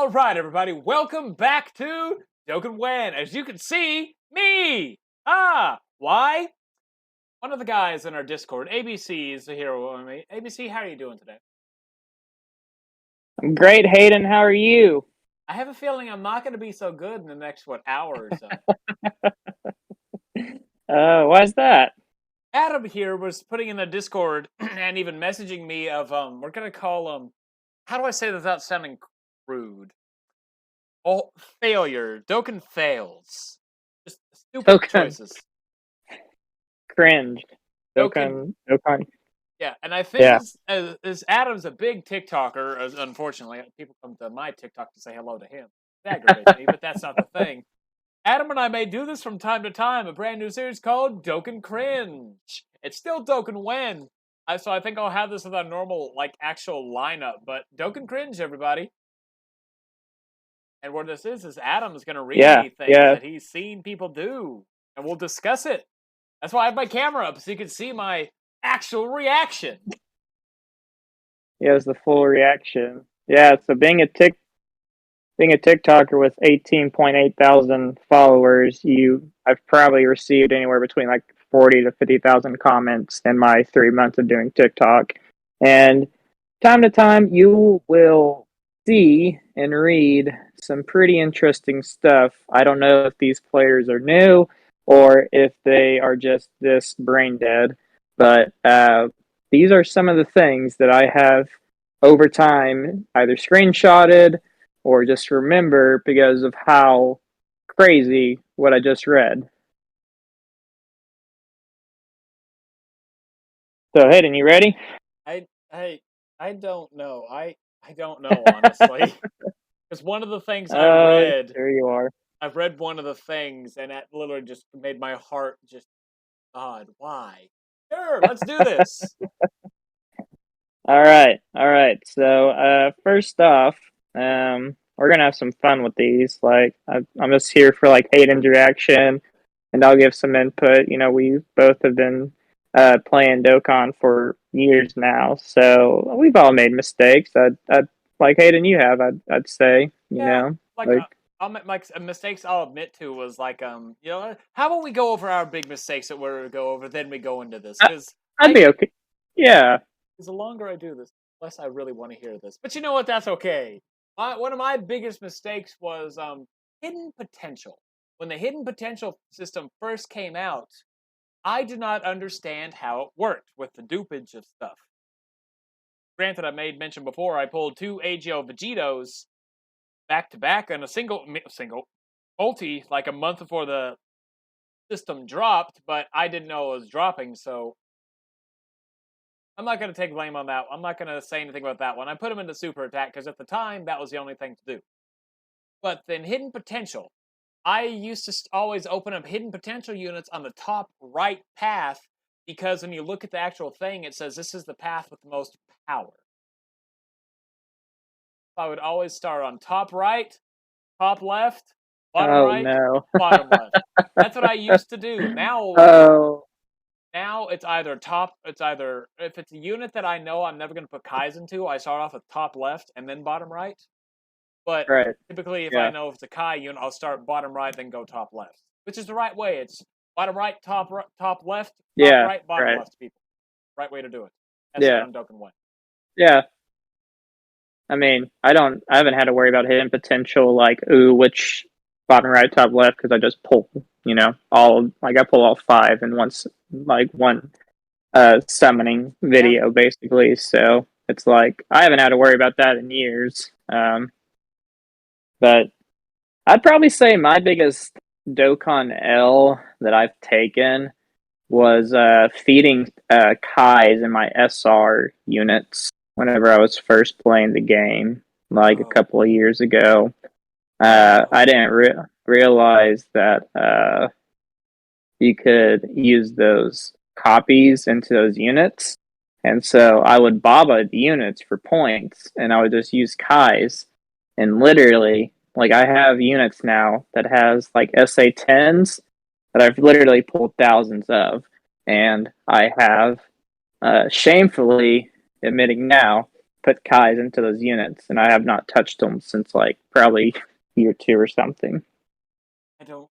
All right, everybody, welcome back to Dokkan Cringe. As you can see, me. Why? One of the guys in our Discord, ABC, is the hero of me. ABC, how are you doing today? I'm great, Hayden. How are you? I have a feeling I'm not going to be so good in the next hour or so. Why's that? Adam here was putting in the Discord and even messaging me of we're gonna call how do I say this without sounding rude? Oh, failure. Dokkan fails. Just stupid Dokkan choices. Cringe. Dokkan. Dokkan. Yeah, and I think Yeah. as Adam's a big TikToker, unfortunately, people come to my TikTok to say hello to him. It aggravates me, but that's not the thing. Adam and I may do this from time to time, a brand new series called Dokkan Cringe. It's still Dokkan When. So I think I'll have this with a normal, actual lineup, but Dokkan Cringe, everybody. And what this is Adam's going to read me things that he's seen people do, and we'll discuss it. That's why I have my camera up, so you can see my actual reaction. Yeah, it's the full reaction. Yeah, so being a TikToker with 18.8 thousand followers, I've probably received anywhere between like 40 to 50,000 comments in my 3 months of doing TikTok. And time to time you will see and read some pretty interesting stuff. I don't know if these players are new or if they are just this brain dead, but these are some of the things that I have over time either screenshotted or just remember because of how crazy what I just read. So, Hayden, you ready? I don't know. I don't know, honestly. Because one of the things I Oh, read, there you are. I've read one of the things, and that literally just made my heart just, God, why? Sure, let's do this. All right. So, first off, we're gonna have some fun with these. I'm just here for like Hayden's reaction, and I'll give some input. You know, we both have been playing Dokkan for years now, so we've all made mistakes. I'd like Hayden, you have. I'd say, you Yeah, know, like like I'll make mistakes I'll admit to was how about we go over our big mistakes that we're to go over, then we go into this I, because I'd be okay. Yeah. the longer I do this, the less I really want to hear this. But you know what? That's okay. One of my biggest mistakes was hidden potential. When the hidden potential system first came out, I did not understand how it worked with the dupage of stuff. Granted, I made mention before I pulled 2 AGL Vegetos back to back on a single multi like a month before the system dropped, but I didn't know it was dropping, so I'm not going to take blame on that. I'm not going to say anything about that one. I put him into super attack because at the time that was the only thing to do. But then hidden potential, I used to always open up hidden potential units on the top right path because when you look at the actual thing, it says this is the path with the most power. I would always start on top right, top left, bottom Oh right, no. bottom left. That's what I used to do. Oh. Now it's either if it's a unit that I know I'm never going to put Kais into, I start off with top left and then bottom right. But Right. typically, if I Yeah. know if it's a Kai unit, I'll start bottom right, then go top left, which is the right way. It's bottom right, top left, top Yeah. right, bottom Right. left. People, right way to do it. As said Yeah. on Dokkan One. Yeah. I mean, I haven't had to worry about hidden potential like, ooh, which bottom right, top left, because I just pull, I pull all 5 in one summoning video, basically. So it's like, I haven't had to worry about that in years. But I'd probably say my biggest Dokkan L that I've taken was feeding Kais in my SR units whenever I was first playing the game, like a couple of years ago. I didn't realize that you could use those copies into those units. And so I would Baba the units for points, and I would just use Kais. And literally, like, I have units now that has like SA10s that I've literally pulled thousands of. And I have, shamefully admitting now, put Kais into those units, and I have not touched them since like probably year 2 or something. I don't.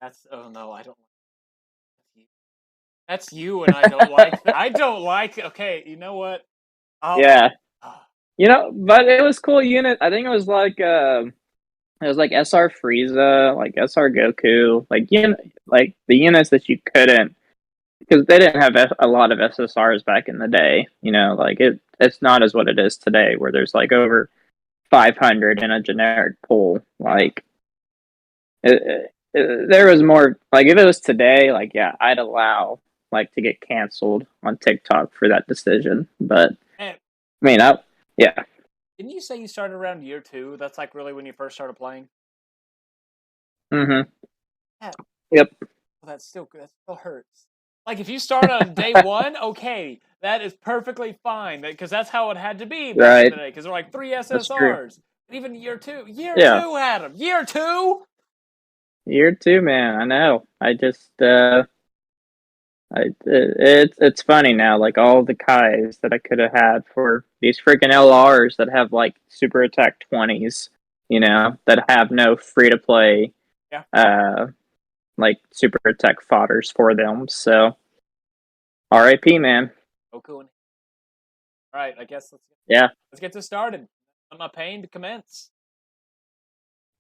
That's oh no, I don't. That's you, and I don't like. I don't like. Okay, you know what? I'll. Yeah, ah, but it was cool unit. I think it was like SR Frieza, like SR Goku, like the units that you couldn't because they didn't have a lot of SSRs back in the day. Like it's not as what it is today, where there's like over 500 in a generic pool. yeah. Like there was more. Like if it was today, like yeah, I'd allow like to get canceled on TikTok for that decision. But And I mean, yeah. didn't you say you started around year 2? That's like really when you first started playing. Mm-hmm. Yeah. Yep. Well, that still hurts. Like if you start on day 1, okay, that is perfectly fine because that's how it had to be back in Right. the day. Because there were like 3 That's true. SSRs. And even year Yeah. 2 had them. Year 2. Year 2, man. I know. I just it's funny now. Like all the Kais that I could have had for these freaking LRs that have like super attack 20s, that have no free to play, Yeah. like super attack fodders for them. So, R.I.P. man. Goku and all right. I guess Yeah. let's get this started. I'm not paying to commence.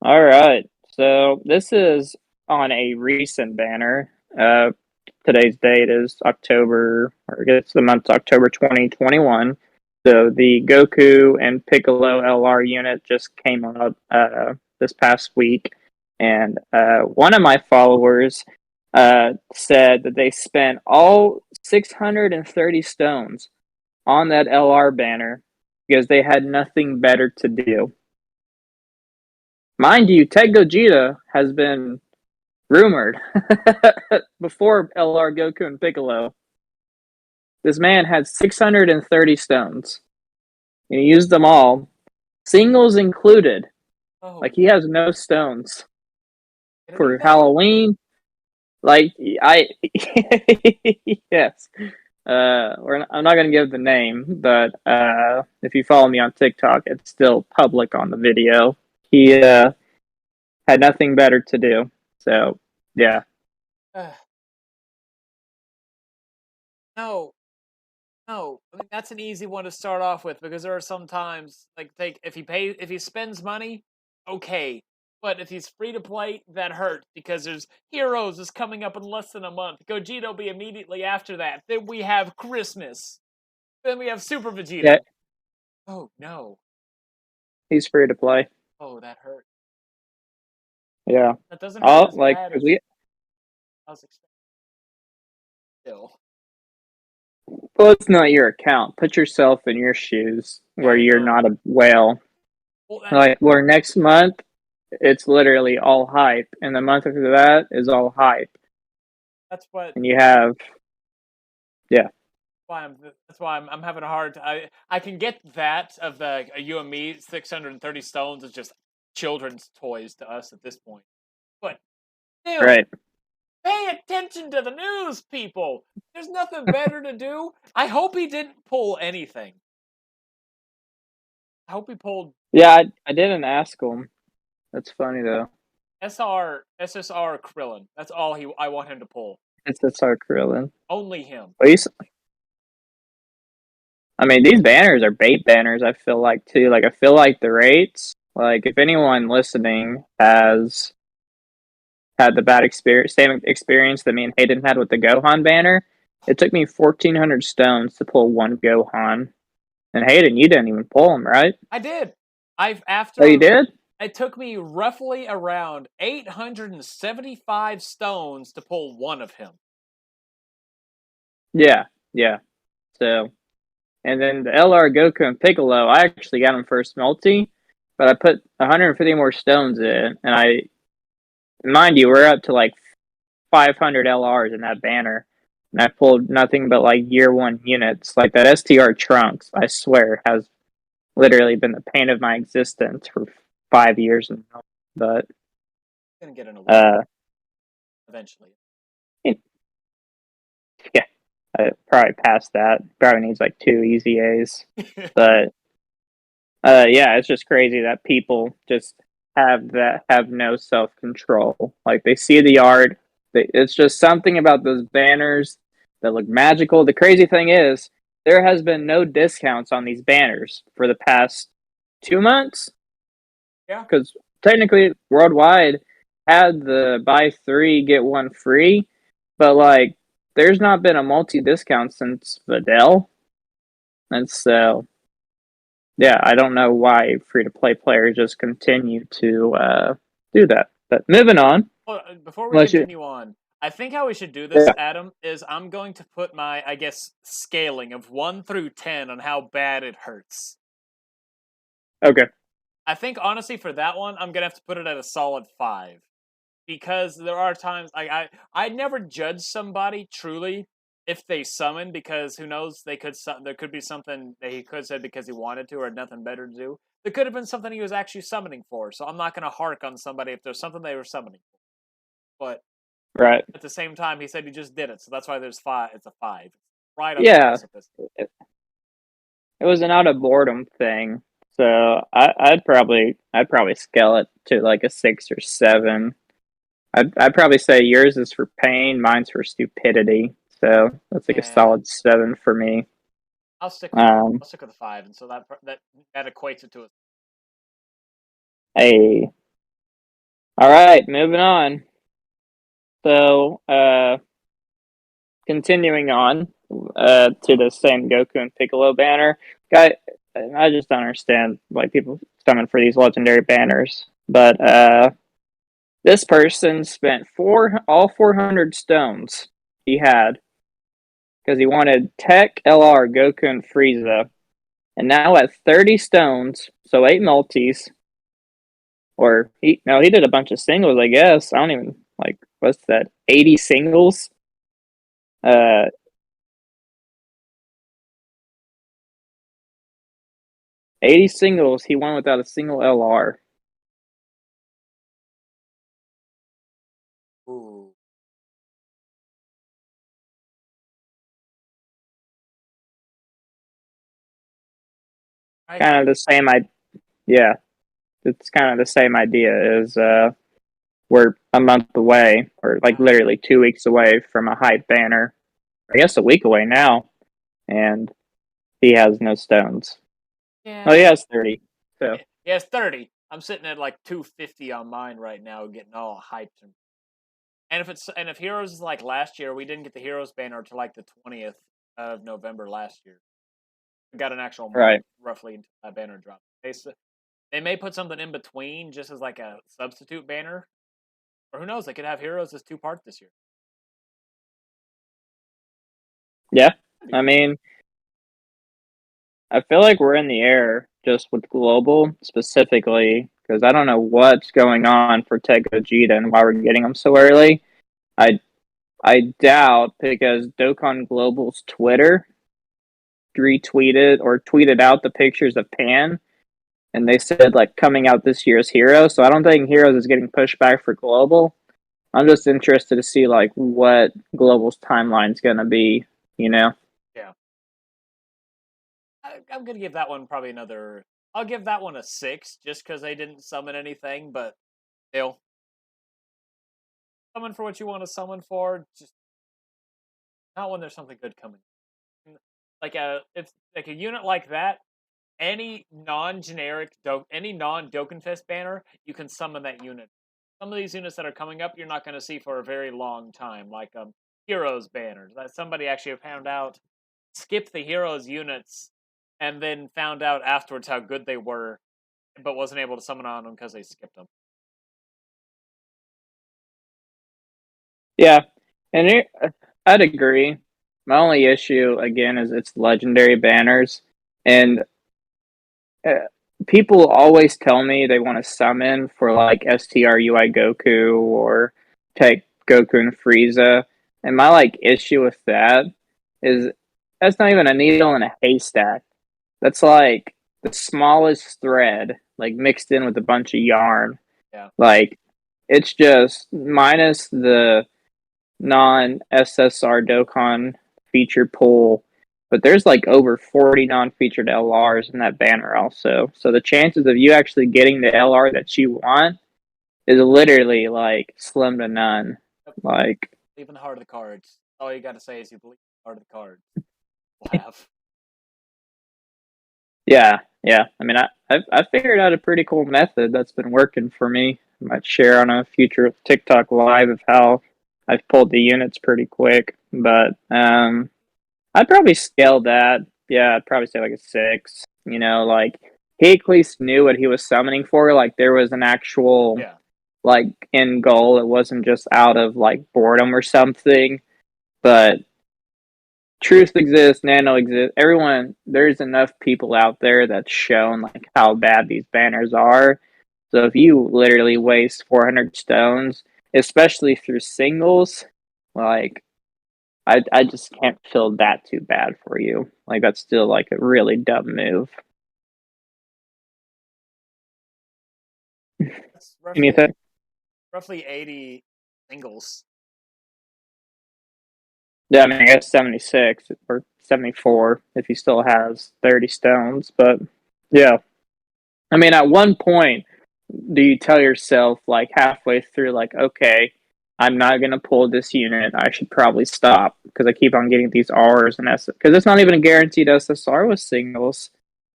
All right. So this is on a recent banner. Today's date is October, or I guess the month's October 2021. So the Goku and Piccolo LR unit just came out this past week, and one of my followers said that they spent all 630 stones on that LR banner because they had nothing better to do. Mind you, Ted Gogeta has been rumored before LR Goku and Piccolo. This man had 630 stones. And he used them all, singles included. Oh, Like he has no stones for anything? Halloween. Like I, yes. I'm not gonna give the name, but if you follow me on TikTok, it's still public on the video. He had nothing better to do. So yeah, No, no. I mean, that's an easy one to start off with because there are some times like if he spends money, okay. But if he's free to play, that hurts because there's Heroes is coming up in less than a month. Gogeta will be immediately after that. Then we have Christmas. Then we have Super yeah, Vegeta. Oh no. he's free to play. Oh, that hurt. Yeah. That doesn't hurt Oh, as like bad 'cause as I was expecting. Still. well, it's not your account. Put yourself in your shoes Yeah, where I you're know. not a whale. Well, that's Like where next month it's literally all hype, and the month after that is all hype, that's what and you have yeah, why I'm having a hard. I can get that of the you and me 630 stones is just children's toys to us at this point, but still, right. pay attention to the news, people. There's nothing better to do. I hope he didn't pull anything. I hope he pulled Yeah, I didn't ask him. That's funny though. SSR Krillin. That's all I want him to pull. It's our Krillin. Only him. But I mean, these banners are bait banners. I feel like too. Like I feel like the rates. Like if anyone listening has had the bad experience, same experience that me and Hayden had with the Gohan banner, it took me 1,400 stones to pull one Gohan. And Hayden, you didn't even pull him, right? I did. Oh, you After did? it took me roughly around 875 stones to pull one of him. Yeah, yeah. So, and then the LR Goku and Piccolo, I actually got him first multi, but I put 150 more stones in, and mind you, we're up to like 500 LRs in that banner, and I pulled nothing but like year 1 units. Like that STR Trunks, I swear, has literally been the pain of my existence for 5 years now. But He's gonna get an award uh, eventually. yeah, Probably past that. Probably needs like 2 easy A's. But yeah, it's just crazy that people just have no self control. Like they see the art, it's just something about those banners that look magical. The crazy thing is, there has been no discounts on these banners for the past 2 months Yeah. because technically worldwide had the buy three get one free, but like there's not been a multi discount since Videl, and so yeah, I don't know why free to play players just continue to do that. But moving on, Well, before we unless you, continue on, I think how we should do this, yeah, Adam, is I'm going to put my, I guess, scaling of 1 through 10 on how bad it hurts. okay, I think, honestly, for that one, I'm going to have to put it at a solid 5. Because there are times, I never judge somebody, truly, if they summon, because who knows, there could be something that he could have said because he wanted to or had nothing better to do. There could have been something he was actually summoning for, so I'm not going to hark on somebody if there's something they were summoning for. But right, at the same time, he said he just did it, so that's why there's 5. It's a 5, right on the yeah, precipice. it was an out of boredom thing. So I'd probably scale it to like a 6 or 7. I'd probably say yours is for pain, mine's for stupidity. So that's like a Yeah, solid 7 for me. I'll stick with Um, I'll stick with a 5, and so that equates it to a. a all right, moving on. So continuing on to the same Goku and Piccolo banner, guy. I just don't understand why people summon for these legendary banners. But this person spent all 400 stones he had because he wanted Tech, LR, Goku, and Frieza. And now at 30 stones, so 8 multis, or he did a bunch of singles, I guess. I don't even like what's that? 80 singles. Uh, 80 singles. He won without a single LR. Ooh. I Kind of think. the same. Yeah, it's kind of the same idea. Is we're a month away, or like Yeah. literally 2 weeks away from a hype banner. I guess a week away now, and he has no stones. Oh, he Yeah. has 30. So Yeah, it's 30. I'm sitting at like 250 on mine right now, getting all hyped. And if Heroes is like last year, we didn't get the Heroes banner until like the 20th of November last year. We got an actual month right, roughly until that banner dropped. They may put something in between just as like a substitute banner, or who knows? They could have Heroes as 2 part this year. yeah. That'd be I fun. mean, I feel like we're in the air just with global specifically because I don't know what's going on for Tech Gogeta and why we're getting them so early. I I doubt because Dokkan Global's Twitter retweeted or tweeted out the pictures of Pan and they said like coming out this year's Hero. So I don't think Heroes is getting pushed back for Global. I'm just interested to see like what Global's timeline's gonna be, you know? Yeah, I'm gonna give that one probably another. I'll give that one a 6 just because they didn't summon anything, but still summon for what you want to summon for. Just not when there's something good coming. Like a unit like that, any non-Dokkanfest banner, you can summon that unit. Some of these units that are coming up, you're not going to see for a very long time, like Heroes banners. That somebody actually found out, skipped the Heroes units, and then found out afterwards how good they were, but wasn't able to summon on them because they skipped them. Yeah. And I'd agree. My only issue again is it's legendary banners and uh, people always tell me they want to summon for like STRUI Goku or take Goku and Frieza. And my like issue with that is that's not even a needle in a haystack. That's like the smallest thread, like mixed in with a bunch of yarn. Yeah. Like it's just minus the non SSR Dokkan feature pull, but there's like over 40 non-featured LRs in that banner also. So the chances of you actually getting the LR that you want is literally like slim to none. Yep. Like, Believe in the heart of the cards. All you got to say is you believe in the heart of the cards. We'll have. yeah, yeah. I mean, I figured out a pretty cool method that's been working for me. I might share on a future TikTok live of how I've pulled the units pretty quick, but I'd probably scale that. Yeah, I'd probably say like a 6. You know, like he at least knew what he was summoning for. Like there was an actual Yeah. like end goal. It wasn't just out of like boredom or something. But truth exists, nano exists. Everyone, there's enough people out there that's shown like how bad these banners are. So if you literally waste 400 stones, especially through singles, like I just can't feel that too bad for you. Like that's still like a really dumb move. That's Anything? roughly 80 singles. Yeah, I mean I guess 76 or 74 if he still has 30 stones. But yeah. I mean at one point do you tell yourself like halfway through like, okay, I'm not gonna pull this unit. I should probably stop because I keep on getting these R's and S because it's not even a guaranteed SSR with singles.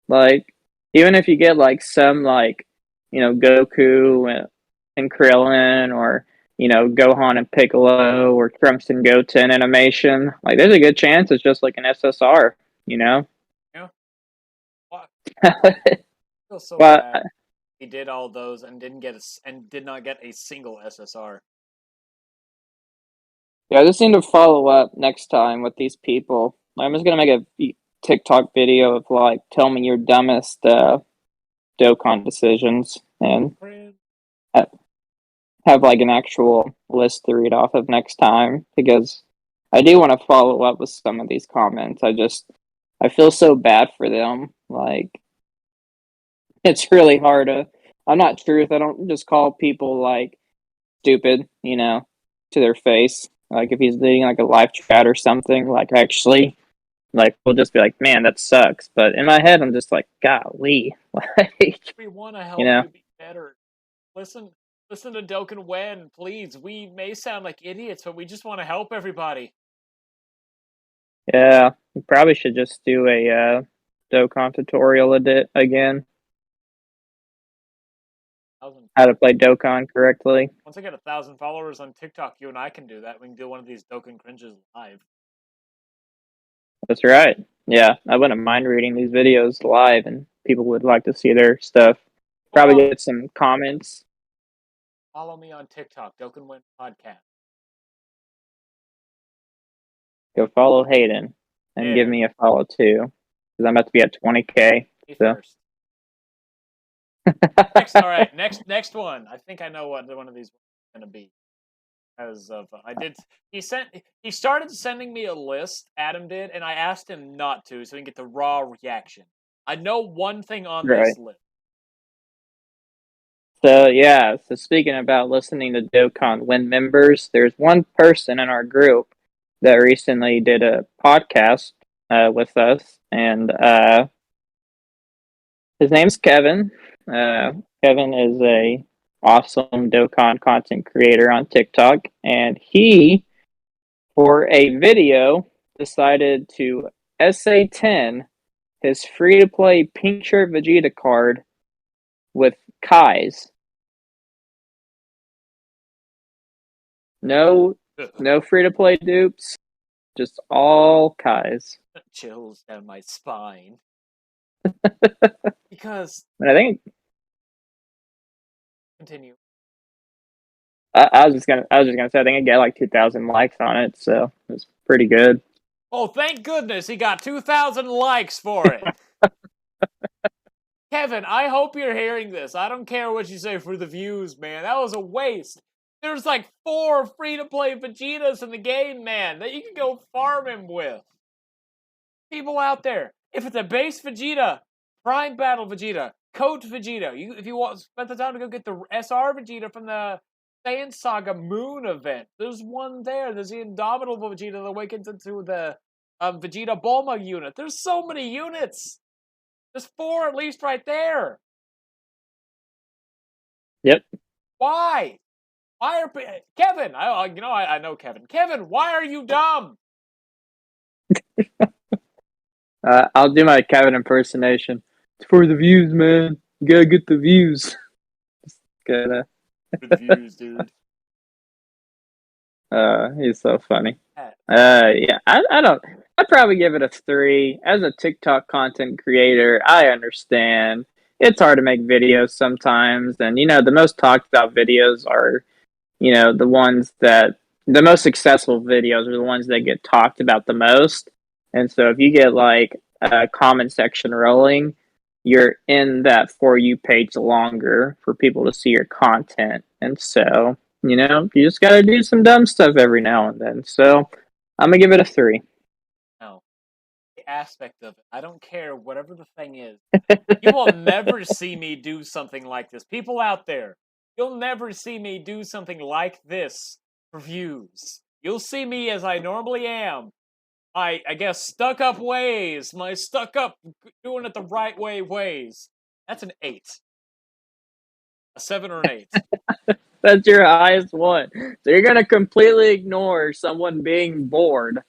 Like, even if you get like some like, Goku and Krillin or Gohan and Piccolo or Trunks and Goten animation, like there's a good chance it's just like an SSR, you know. Yeah. Well, I feel so But bad. He did all those and did not get a single SSR. yeah, I just need to follow up next time with these people. I'm just gonna make a TikTok video of like, tell me your dumbest Dokkan decisions and have like an actual list to read off of next time because I do want to follow up with some of these comments. I feel so bad for them. Like it's really hard to. I'm not truth. I don't just call people like stupid, to their face. Like if he's leading like a live chat or something, like actually, like we'll just be like, man, that sucks. But in my head, I'm just like, golly, like We want to you help know, you be better. Listen, listen to Dokkan Wen, please. We may sound like idiots, but we just want to help everybody. yeah, we probably should just do a Dokkan tutorial again. How to play Dokkan correctly. Once I get 1,000 followers on TikTok, you and I can do that. We can do one of these Dokkan Cringes live. That's right. Yeah, I wouldn't mind reading these videos live, and people would like to see their stuff. Probably get some comments. Follow me on TikTok, Dokkan Wen Podcast. Go follow Hayden, and give me a follow too, because I'm about to be at 20K. Me So. first. All right, next one. I think I know what one of these is going to be. As of he started sending me a list. Adam did, and I asked him not to, so we can get the raw reaction. I know one thing on this list. So yeah, so speaking about listening to Dokkan Wen members, there's one person in our group that recently did a podcast with us, and his name's Kevin. Kevin is a awesome Dokkan content creator on TikTok, and he, for a video, decided to SA10 his free-to-play pink shirt Vegeta card with Kai's. No free-to-play dupes, just all Kai's. Chills down my spine. Because and I think continue. I was just gonna say I think I got like 2,000 likes on it, so it was pretty good. Oh, thank goodness he got 2,000 likes for it. Kevin, I hope you're hearing this. I don't care what you say for the views, man. That was a waste. There's like 4 free-to-play Vegetas in the game, man, that you can go farm him with. People out there, if it's a base Vegeta, Prime Battle Vegeta, Coach Vegeta, if you want spend the time to go get the SR Vegeta from the Saiyan Saga Moon event, there's one there. There's the Indomitable Vegeta that awakens into the Vegeta Bulma unit. There's so many units. There's 4 at least right there. Yep. Why? Why are Kevin? I know Kevin. Kevin, why are you dumb? I'll do my Kevin impersonation. It's for the views, man. You gotta get the views. Just gotta. For the views, dude. He's so funny. Yeah, I don't. I'd probably give it a 3. As a TikTok content creator, I understand it's hard to make videos sometimes, and the most talked about videos are, the ones that the most successful videos are the ones that get talked about the most. And so if you get like a comment section rolling, you're in that For You page longer for people to see your content. And so, you just got to do some dumb stuff every now and then. So I'm going to give it a 3. No. The aspect of it. I don't care whatever the thing is. You will never see me do something like this. People out there, you'll never see me do something like this for views. You'll see me as I normally am. I guess stuck up ways. My stuck up doing it the right ways. That's an 8. A 7 or an 8. That's your highest one. So you're going to completely ignore someone being bored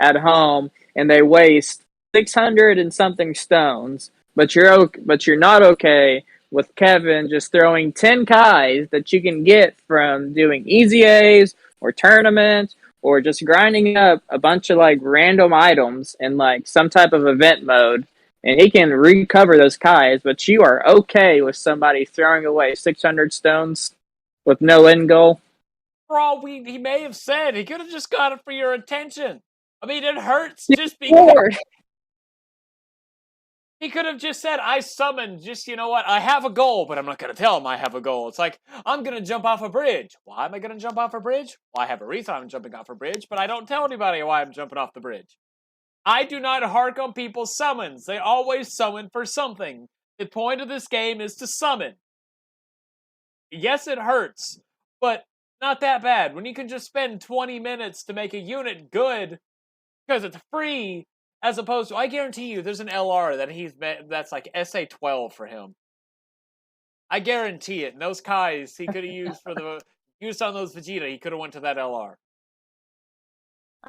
at home and they waste 600 and something stones, but you're not okay with Kevin just throwing 10 Kais that you can get from doing easy A's or tournaments or just grinding up a bunch of like random items in like some type of event mode, and he can recover those Kais, but you are okay with somebody throwing away 600 stones with no end goal. For all he may have said, he could have just got it for your attention. I mean, it hurts just because. He could have just said, I summoned, just, you know what, I have a goal, but I'm not going to tell him I have a goal. It's like, I'm going to jump off a bridge. Why am I going to jump off a bridge? Well, I have a reason I'm jumping off a bridge, but I don't tell anybody why I'm jumping off the bridge. I do not hark on people's summons. They always summon for something. The point of this game is to summon. Yes, it hurts, but not that bad. When you can just spend 20 minutes to make a unit good because it's free, as opposed to, I guarantee you, there's an LR that's like SA12 for him. I guarantee it. And those Kais he could have used on those Vegeta, he could have went to that LR.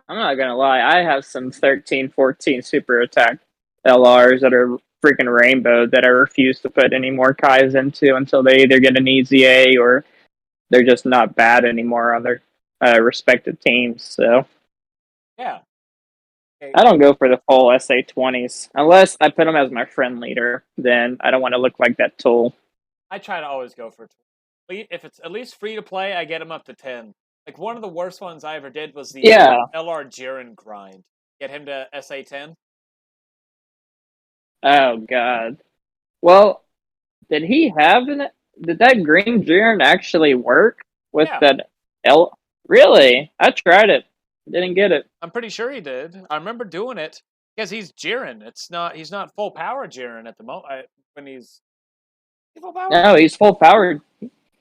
I'm not gonna lie, I have some 13, 14 super attack LRs that are freaking rainbow that I refuse to put any more Kais into until they either get an easy A or they're just not bad anymore on their respective teams. So yeah. I don't go for the full SA20s. Unless I put them as my friend leader, then I don't want to look like that tool. I try to always go for 20. If it's at least free to play, I get them up to 10. Like, one of the worst ones I ever did was the LR Jiren grind. Get him to SA10. Oh, God. Well, did that green Jiren actually work with that L? Really? I tried it. Didn't get it. I'm pretty sure he did. I remember doing it because he's Jiren. He's not full power Jiren at the moment. When he's full power. No, he's full powered.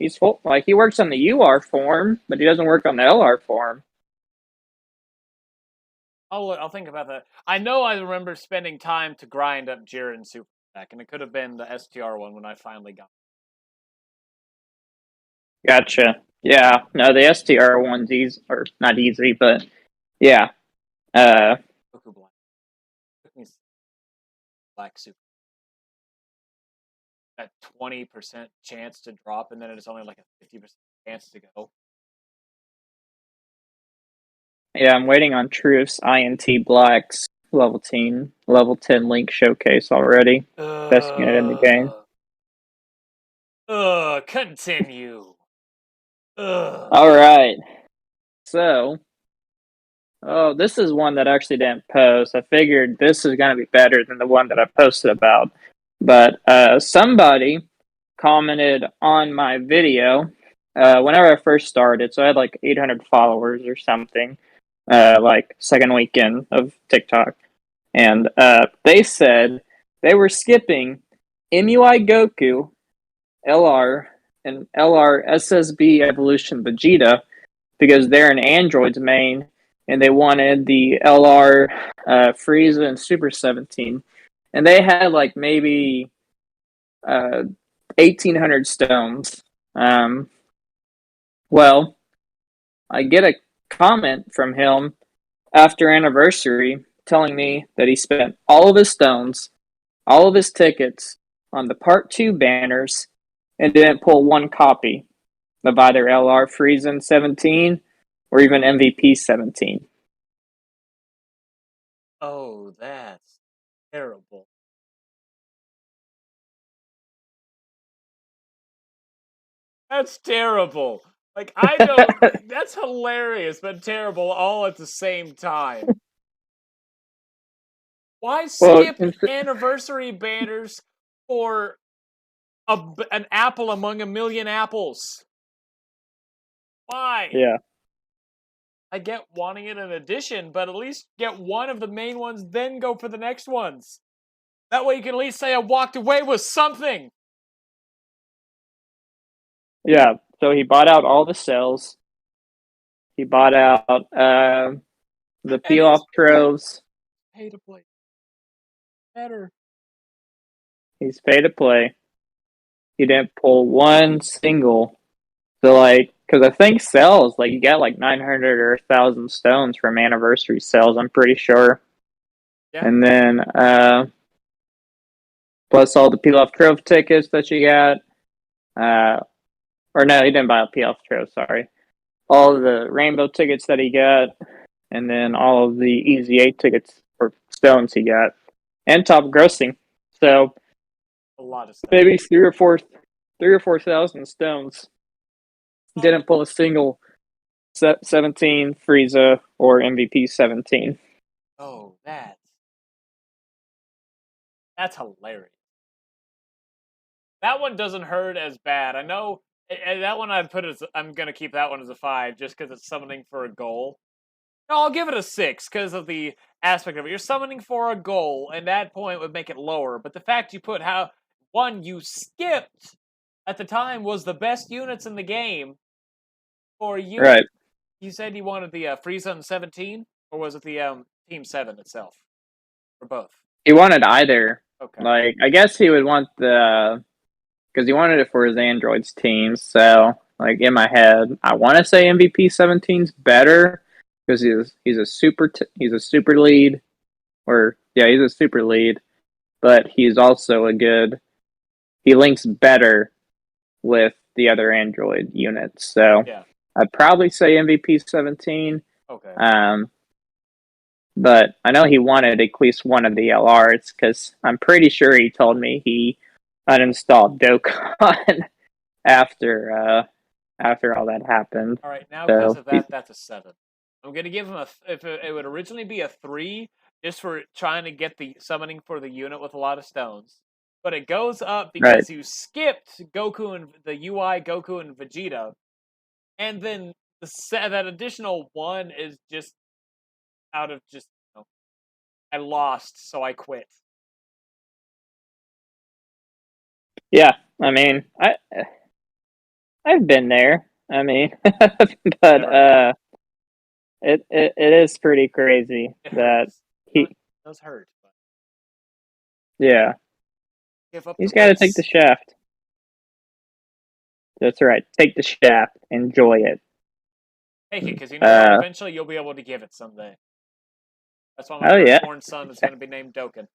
He's full. Like, he works on the UR form, but he doesn't work on the LR form. I'll think about that. I know I remember spending time to grind up Jiren Super Attack, and it could have been the STR one when I finally got it. Gotcha. Yeah. No, the STR one's easy, or not easy, but yeah. Goku Black. Took me Black Super. That 20% chance to drop, and then it's only like a 50% chance to go. Yeah, I'm waiting on Truth's INT Black's level 10 Link showcase already. Best unit in the game. Continue. Alright. So, this is one that I actually didn't post. I figured this is going to be better than the one that I posted about. But somebody commented on my video whenever I first started. So I had like 800 followers or something, like second weekend of TikTok. And they said they were skipping MUI Goku, LR, and LR SSB Evolution Vegeta because they're an Android's main and they wanted the LR, Frieza, and Super 17. And they had like maybe 1,800 stones. Um, well, I get a comment from him after anniversary telling me that he spent all of his stones, all of his tickets on the Part 2 banners and didn't pull one copy of either LR Friesen 17 or even MVP 17. Oh, that's terrible. That's terrible. Like, I don't. That's hilarious, but terrible all at the same time. Why Well, skip anniversary banners for an apple among a million apples? Why? yeah. I get wanting it in addition, but at least get one of the main ones, then go for the next ones. That way you can at least say I walked away with something. Yeah, so he bought out all the cells. He bought out the And peel off troves. pay to play better. He's pay to play. He didn't pull one single. So, like, because I think cells, like, you got like 900 or 1,000 stones from anniversary sales, I'm pretty sure. Yeah. And then, plus all the peel off trove tickets that you got. Or no, he didn't buy a peel off trove, sorry. All of the rainbow tickets that he got, and then all of the Easy 8 tickets or stones he got, and top grossing. So A lot of stuff. maybe 3 or 4 thousand stones. Didn't pull a single 17 Frieza or MVP 17. Oh, that's hilarious. That one doesn't hurt as bad. I know that one I'd put as I'm gonna keep that one as a 5 just because it's summoning for a goal. No, I'll give it a 6 because of the aspect of it. You're summoning for a goal, and that point would make it lower. But the fact you put how one you skipped at the time was the best units in the game for you. Right. You said you wanted the Frieza and 17, or was it the Team 7 itself, or both? He wanted either. Okay. Like, I guess he would want the, because he wanted it for his androids team. So, like, in my head, I want to say MVP 17's better because he's a super lead, or yeah, he's a super lead, but he's also a good. He links better with the other android units. So Yeah. I'd probably say MVP 17. Okay. But I know he wanted at least one of the LRs because I'm pretty sure he told me he uninstalled Dokkan after all that happened. All right, now So because of that, that's a 7. I'm gonna give him if it would originally be a 3, just for trying to get the summoning for the unit with a lot of stones. But it goes up because you skipped Goku and the UI Goku and Vegeta, and then that additional 1 is just out of just I lost, so I quit. Yeah, I mean, I've been there. I mean, but it is pretty crazy that it does hurt. But yeah, give up he's the got to race. take the shaft. That's right. Take the shaft. Enjoy it. Take it, because you know what? Eventually you'll be able to give it someday. That's why my firstborn son is going to be named Dokkan.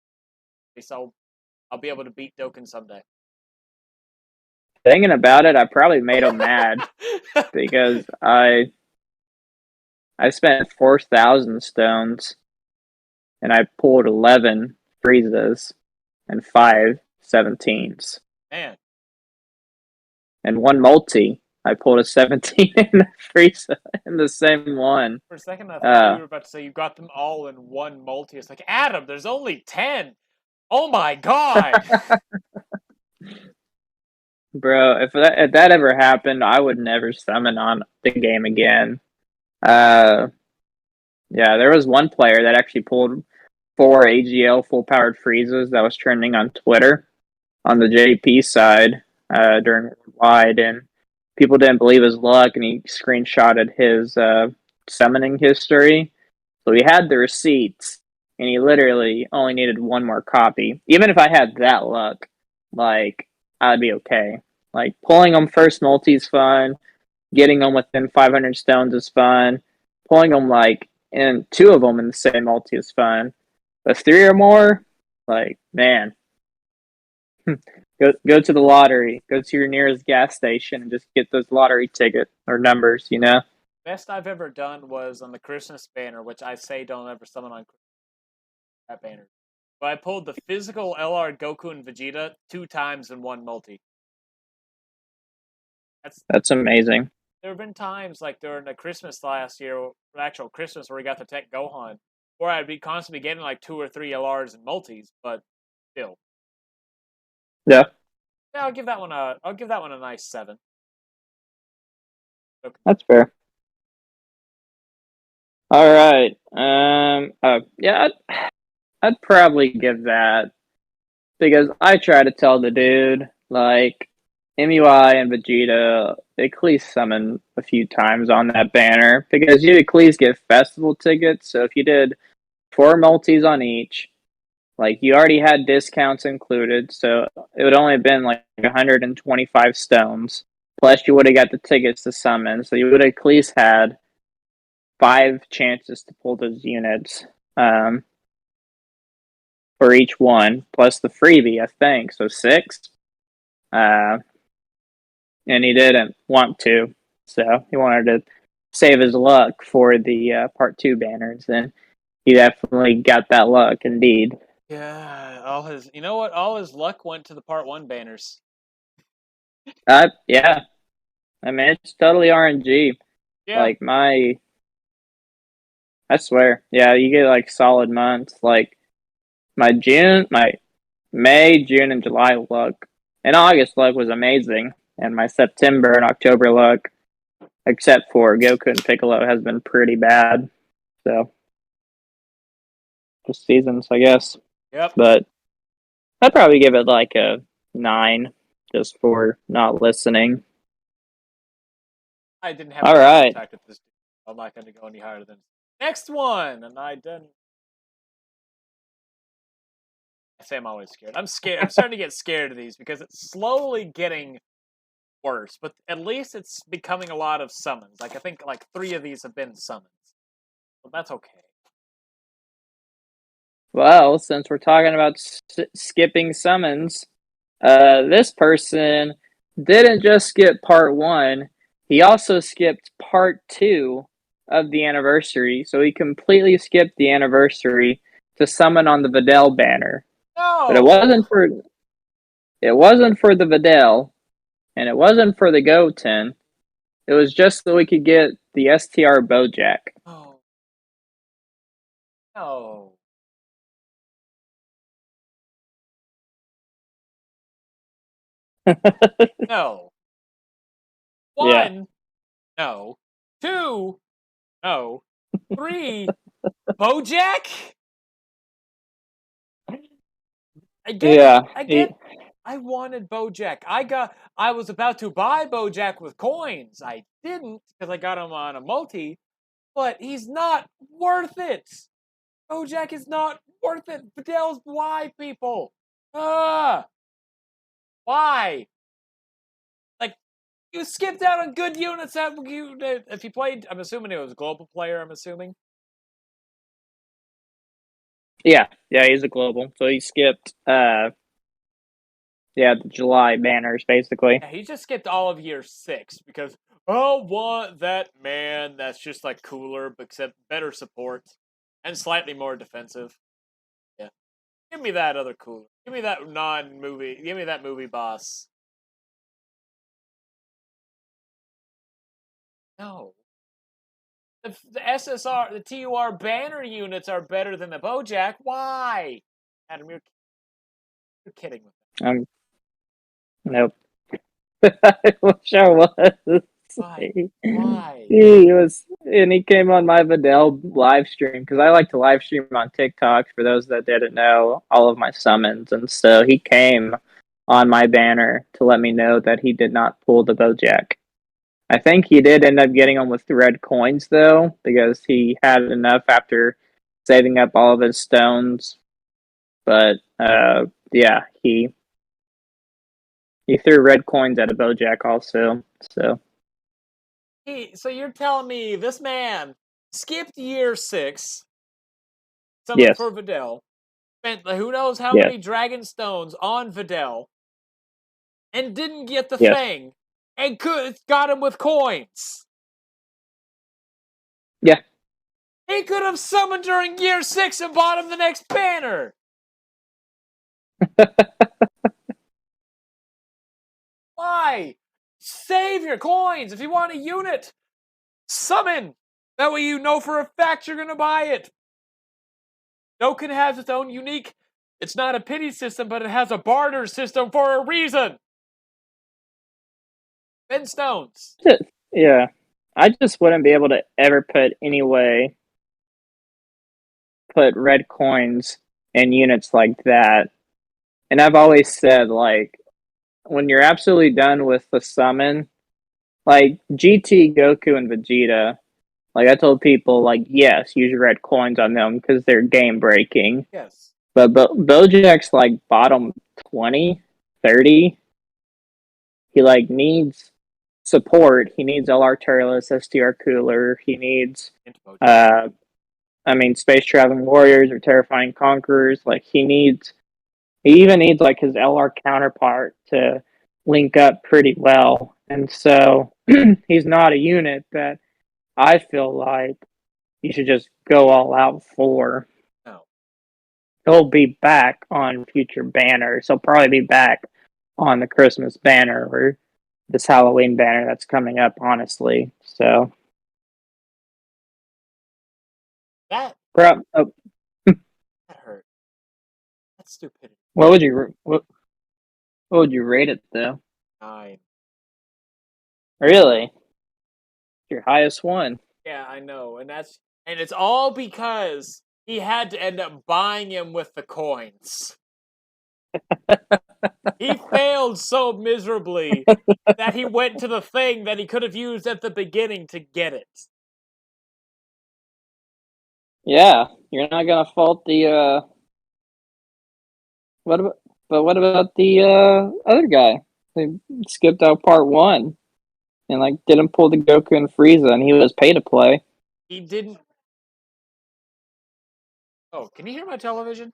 So I'll be able to beat Dokkan someday. Thinking about it, I probably made him mad because I spent 4,000 stones and I pulled 11 Friezas and 5 17s. Man. And one multi. I pulled a 17 in the Frieza in the same one. For a second, I thought you were about to say you got them all in one multi. It's like, Adam, there's only 10. Oh my god. Bro, if that ever happened, I would never summon on the game again. Yeah, there was one player that actually pulled 4 AGL full powered Friezas that was trending on Twitter on the JP side during Worldwide, and people didn't believe his luck, and he screenshotted his summoning history, So he had the receipts, and he literally only needed one more copy. Even if I had that luck, like, I'd be okay. Like, pulling them first multi is fun. Getting them within 500 stones is fun. Pulling them, like, in two of them in the same multi is fun. But three or more, like, man, go to the lottery. Go to your nearest gas station and just get those lottery ticket or numbers, you know? Best I've ever done was on the Christmas banner, which I say don't ever summon on that banner. But I pulled the physical LR Goku and Vegeta 2 times in one multi. That's amazing. There have been times like during the Christmas last year, actual Christmas, where we got the Tech Gohan, where I'd be constantly getting like 2 or 3 LRs and multis, but still. Yeah. Yeah, I'll give that one a nice 7. Okay. That's fair. All right. Yeah, I'd probably give that, because I try to tell the dude, like, MUI and Vegeta at least summon a few times on that banner, because you'd at least get festival tickets. So if you did 4 multis on each, like, you already had discounts included, so it would only have been like 125 stones. Plus, you would have got the tickets to summon, so you would have at least had 5 chances to pull those units for each one, plus the freebie, I think. So 6. And he didn't want to, so he wanted to save his luck for the part 2 banners, and he definitely got that luck, indeed. Yeah, all his luck went to the part 1 banners. Yeah. I mean, it's totally RNG. Yeah. Like, I swear, yeah, you get like solid months. Like, my May, June, and July luck, and August luck was amazing, and my September and October luck, except for Goku and Piccolo, has been pretty bad. So, just seasons, I guess. Yep. But I'd probably give it like a 9, just for not listening. I didn't have all right contact with this dude. I'm not going to go any higher than next one, and I didn't. I say I'm always scared. I'm scared. I'm starting to get scared of these because it's slowly getting worse. But at least it's becoming a lot of summons. Like, I think like 3 of these have been summons, so that's okay. Well, since we're talking about skipping summons, this person didn't just skip part 1, he also skipped part 2 of the anniversary. So he completely skipped the anniversary to summon on the Videl banner. No! But it wasn't for the Videl, and it wasn't for the Goten. It was just so we could get the STR Bojack. Oh. No. No. 1. Yeah. No. 2. No. 3. Bojack? I get I wanted Bojack. I was about to buy Bojack with coins. I didn't because I got him on a multi, but he's not worth it. Bojack is not worth it. Fidel's why, people? Why? Like, you skipped out on good units that if you played. I'm assuming it was a global player. I'm assuming. Yeah, he's a global, so he skipped. The July banners, basically. Yeah, he just skipped all of year 6 because I want that man that's just like cooler, but except better support and slightly more defensive. Yeah, give me that other cooler. Give me that non-movie. Give me that movie boss. No. The SSR, the TUR banner units are better than the Bojack. Why? Adam, you're kidding with me. Nope. I wish I was. Why? He came on my Videl live stream, because I like to live stream on TikTok, for those that didn't know, all of my summons, and so he came on my banner to let me know that he did not pull the Bojack. I think he did end up getting them with the red coins though, because he had enough after saving up all of his stones. But yeah, he threw red coins at a Bojack also. So So you're telling me this man skipped year 6, summoned yes, for Videl, spent who knows how yes, many dragon stones on Videl, and didn't get the yes, thing, and got him with coins. yeah. He could have summoned during year 6 and bought him the next banner. Why? Save your coins. If you want a unit, summon. That way you know for a fact you're going to buy it. Dokkan has its own unique, it's not a pity system, but it has a barter system for a reason. Spend stones. Yeah. I just wouldn't be able to ever put red coins in units like that. And I've always said, like, when you're absolutely done with the summon, like GT, Goku, and Vegeta, like I told people, like, yes, use your red coins on them because they're game breaking. Yes. But Bojack's like bottom 20, 30. He like needs support. He needs LR Turles, STR Cooler. He needs uh space traveling warriors or terrifying conquerors. Like he even needs like his LR counterpart to link up pretty well. And so he's not a unit that I feel like you should just go all out for. No. He'll be back on future banners. He'll probably be back on the Christmas banner or this Halloween banner that's coming up, honestly. So, That oh, that hurt. That's stupidity. what would you what would you rate it though? 9. Really, your highest one? Yeah, I know, and it's all because he had to end up buying him with the coins. He failed so miserably that he went to the thing that he could have used at the beginning to get it. Yeah, you're not gonna fault the what about what about the other guy? They skipped out part one and like didn't pull the Goku and Frieza, and he was pay to play. He didn't. Oh, can you hear my television?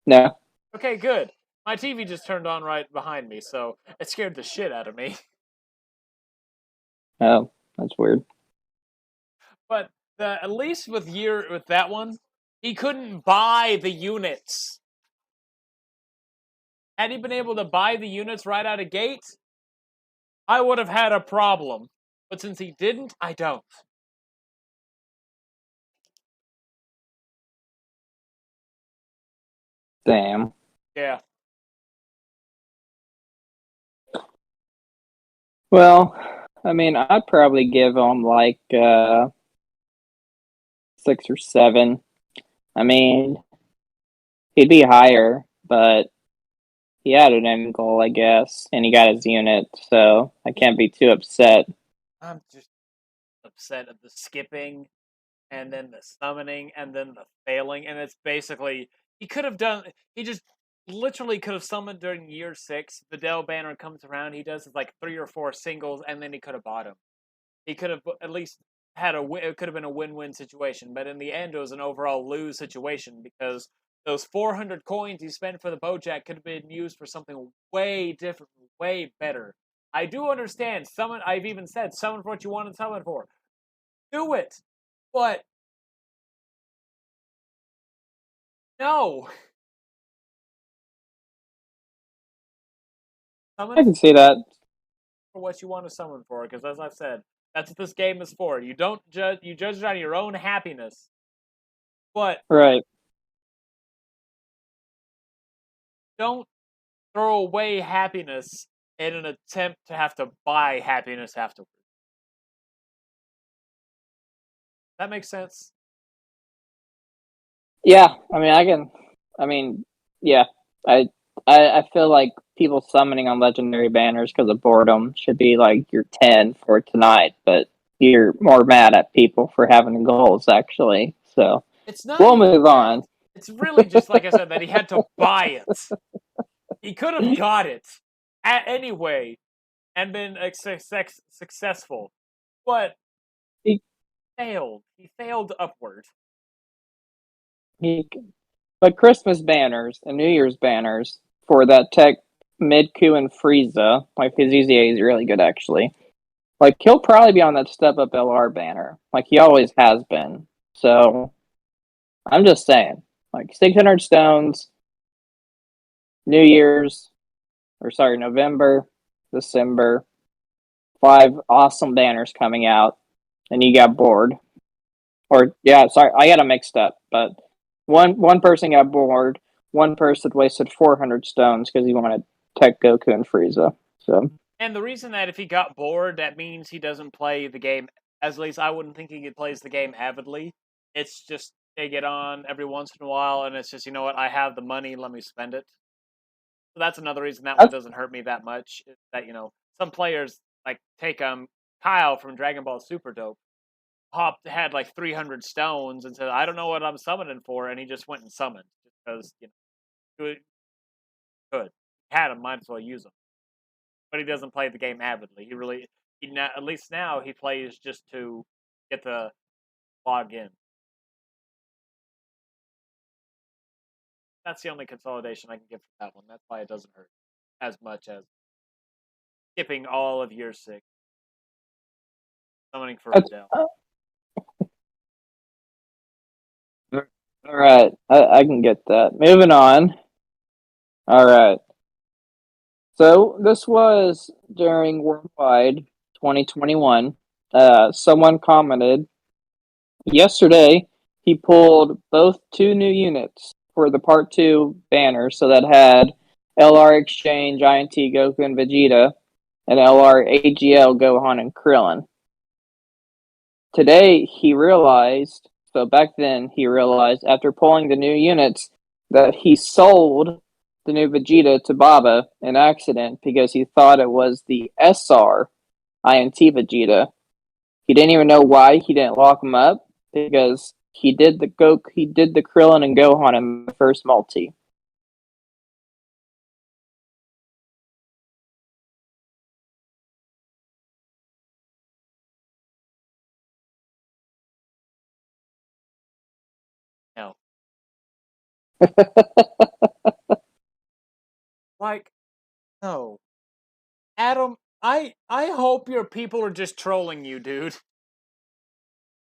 No, Okay, good. My TV just turned on right behind me, so it scared the shit out of me. oh, that's weird. But at least with that one, he couldn't buy the units. Had he been able to buy the units right out of gate, I would have had a problem. But since he didn't, I don't. Damn. Yeah. Well, I mean, I'd probably give him like 6 or 7. I mean, he'd be higher, but he had an end goal, I guess, and he got his unit, so I can't be too upset. I'm just upset at the skipping and then the summoning and then the failing. And it's basically, he just literally could have summoned during year 6. The Dell banner comes around, he does like 3 or 4 singles, and then he could have bought him. He could have at least it could have been a win-win situation, but in the end it was an overall lose situation because those 400 coins he spent for the Bojack could have been used for something way different, way better. I do understand summon. I've even said summon for what you want to summon for. Do it, but no. I Summon can see that. for what you want to summon for, because as I've said, that's what this game is for. You don't judge. You judge it on your own happiness, but Right. don't throw away happiness in an attempt to have to buy happiness afterwards. That makes sense. Yeah, I mean, I can. I mean, yeah, I I feel like people summoning on legendary banners because of boredom should be like your 10 for tonight, but you're more mad at people for having goals, actually. So It's not we'll even move that. on. It's really just like I said that he had to buy it. He could have got it anyway and been successful, but He, failed. He failed upward. he, but Christmas banners and New Year's banners for that tech Midku and Frieza, like his EZA is really good, actually. Like, he'll probably be on that step up LR banner, like he always has been. So, I'm just saying, like, 600 stones, New Year's, or sorry, November, December, 5 awesome banners coming out, and you got bored. Or, yeah, sorry, I got them mixed up, but one person got bored, one person wasted 400 stones because he wanted Tech Goku and Frieza. So, And the reason that if he got bored, that means he doesn't play the game. As at least I wouldn't think he plays the game avidly. It's just they get on every once in a while, and it's just you know what, I have the money, let me spend it. So that's another reason that one doesn't hurt me that much. Is that some players like take Kyle from Dragon Ball Super Dope had like 300 stones and said I don't know what I'm summoning for, and he just went and summoned because he could had him, might as well use them. But he doesn't play the game avidly. At least now he plays just to get the log in. That's the only consolidation I can give for that one. That's why it doesn't hurt as much as skipping all of year 6, summoning for Videl. all right, I can get that. Moving on. All right. So this was during Worldwide 2021. Someone commented yesterday he pulled both 2 new units for the Part 2 banner, so that had LR Exchange, INT, Goku, and Vegeta, and LR AGL, Gohan, and Krillin. Today he realized, so back then he realized after pulling the new units that he sold the new Vegeta to Baba in accident because he thought it was the SR INT Vegeta. He didn't even know why he didn't lock him up because he did the Krillin and Gohan in the first multi. No. Like, no. Adam, I hope your people are just trolling you, dude.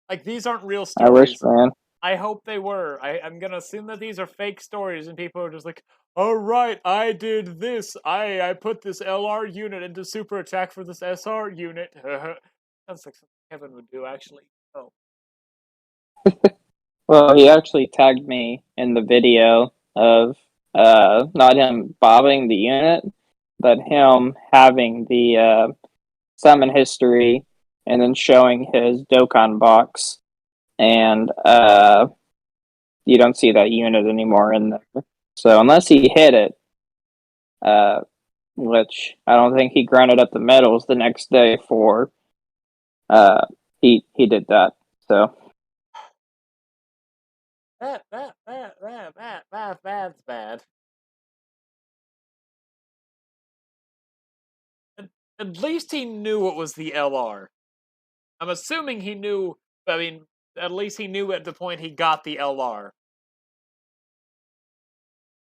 Like, these aren't real I wish, stories. man. I hope they were. I'm gonna assume that these are fake stories, and people are just like, "All right, I did this. I put this LR unit into super attack for this SR unit." Sounds like something Kevin would do, actually. Oh, Well, he actually tagged me in the video of not him bobbing the unit, but him having the summon history and then showing his Dokkan box, and you don't see that unit anymore in there. So unless he hit it, uh, which I don't think he grounded up the medals the next day for, uh, he did that. So that's bad. At least he knew it was the LR. I'm assuming he knew. I mean, at least he knew at the point he got the LR.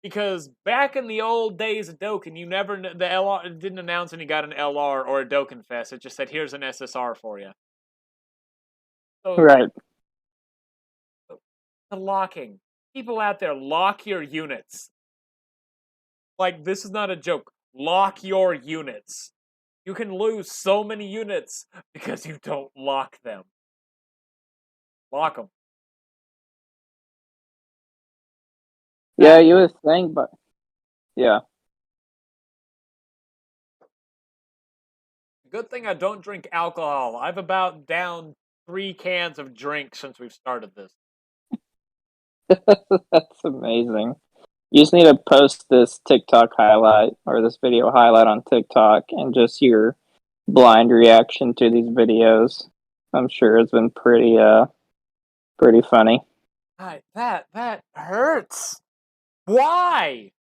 Because back in the old days of Dokkan, the LR didn't announce when he got an LR or a Dokkan Fest. It just said, "Here's an SSR for you." So right, the locking, people out there, lock your units. Like, this is not a joke. Lock your units. You can lose so many units because you don't lock them. Lock them. yeah, you would think, but yeah. Good thing I don't drink alcohol. I've about downed 3 cans of drink since we've started this. That's amazing. You just need to post this TikTok highlight or this video highlight on TikTok and just your blind reaction to these videos. I'm sure it's been pretty funny. That hurts. Why?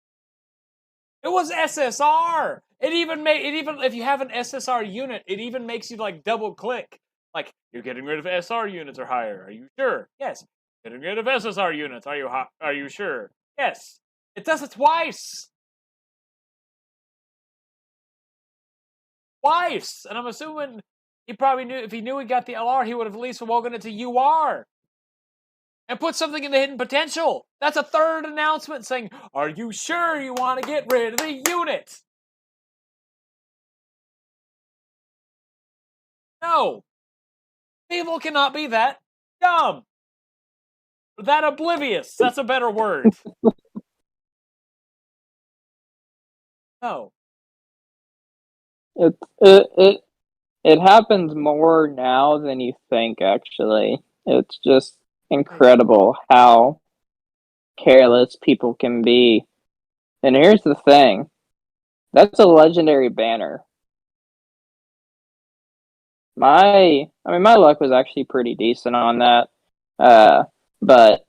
It was SSR. It even if you have an SSR unit, it even makes you like double click. Like you're getting rid of SR units or higher. Are you sure? Yes. Getting rid of SSR units. Are you sure? Yes. It does it twice. Twice. And I'm assuming he probably knew if he knew he got the LR, he would have at least woken it to UR and put something in the hidden potential. That's a third announcement saying, "Are you sure you want to get rid of the unit?" No. People cannot be that dumb. That oblivious. That's a better word. No. It happens more now than you think. Actually, it's just incredible how careless people can be. And here's the thing: that's a legendary banner. My luck was actually pretty decent on that. But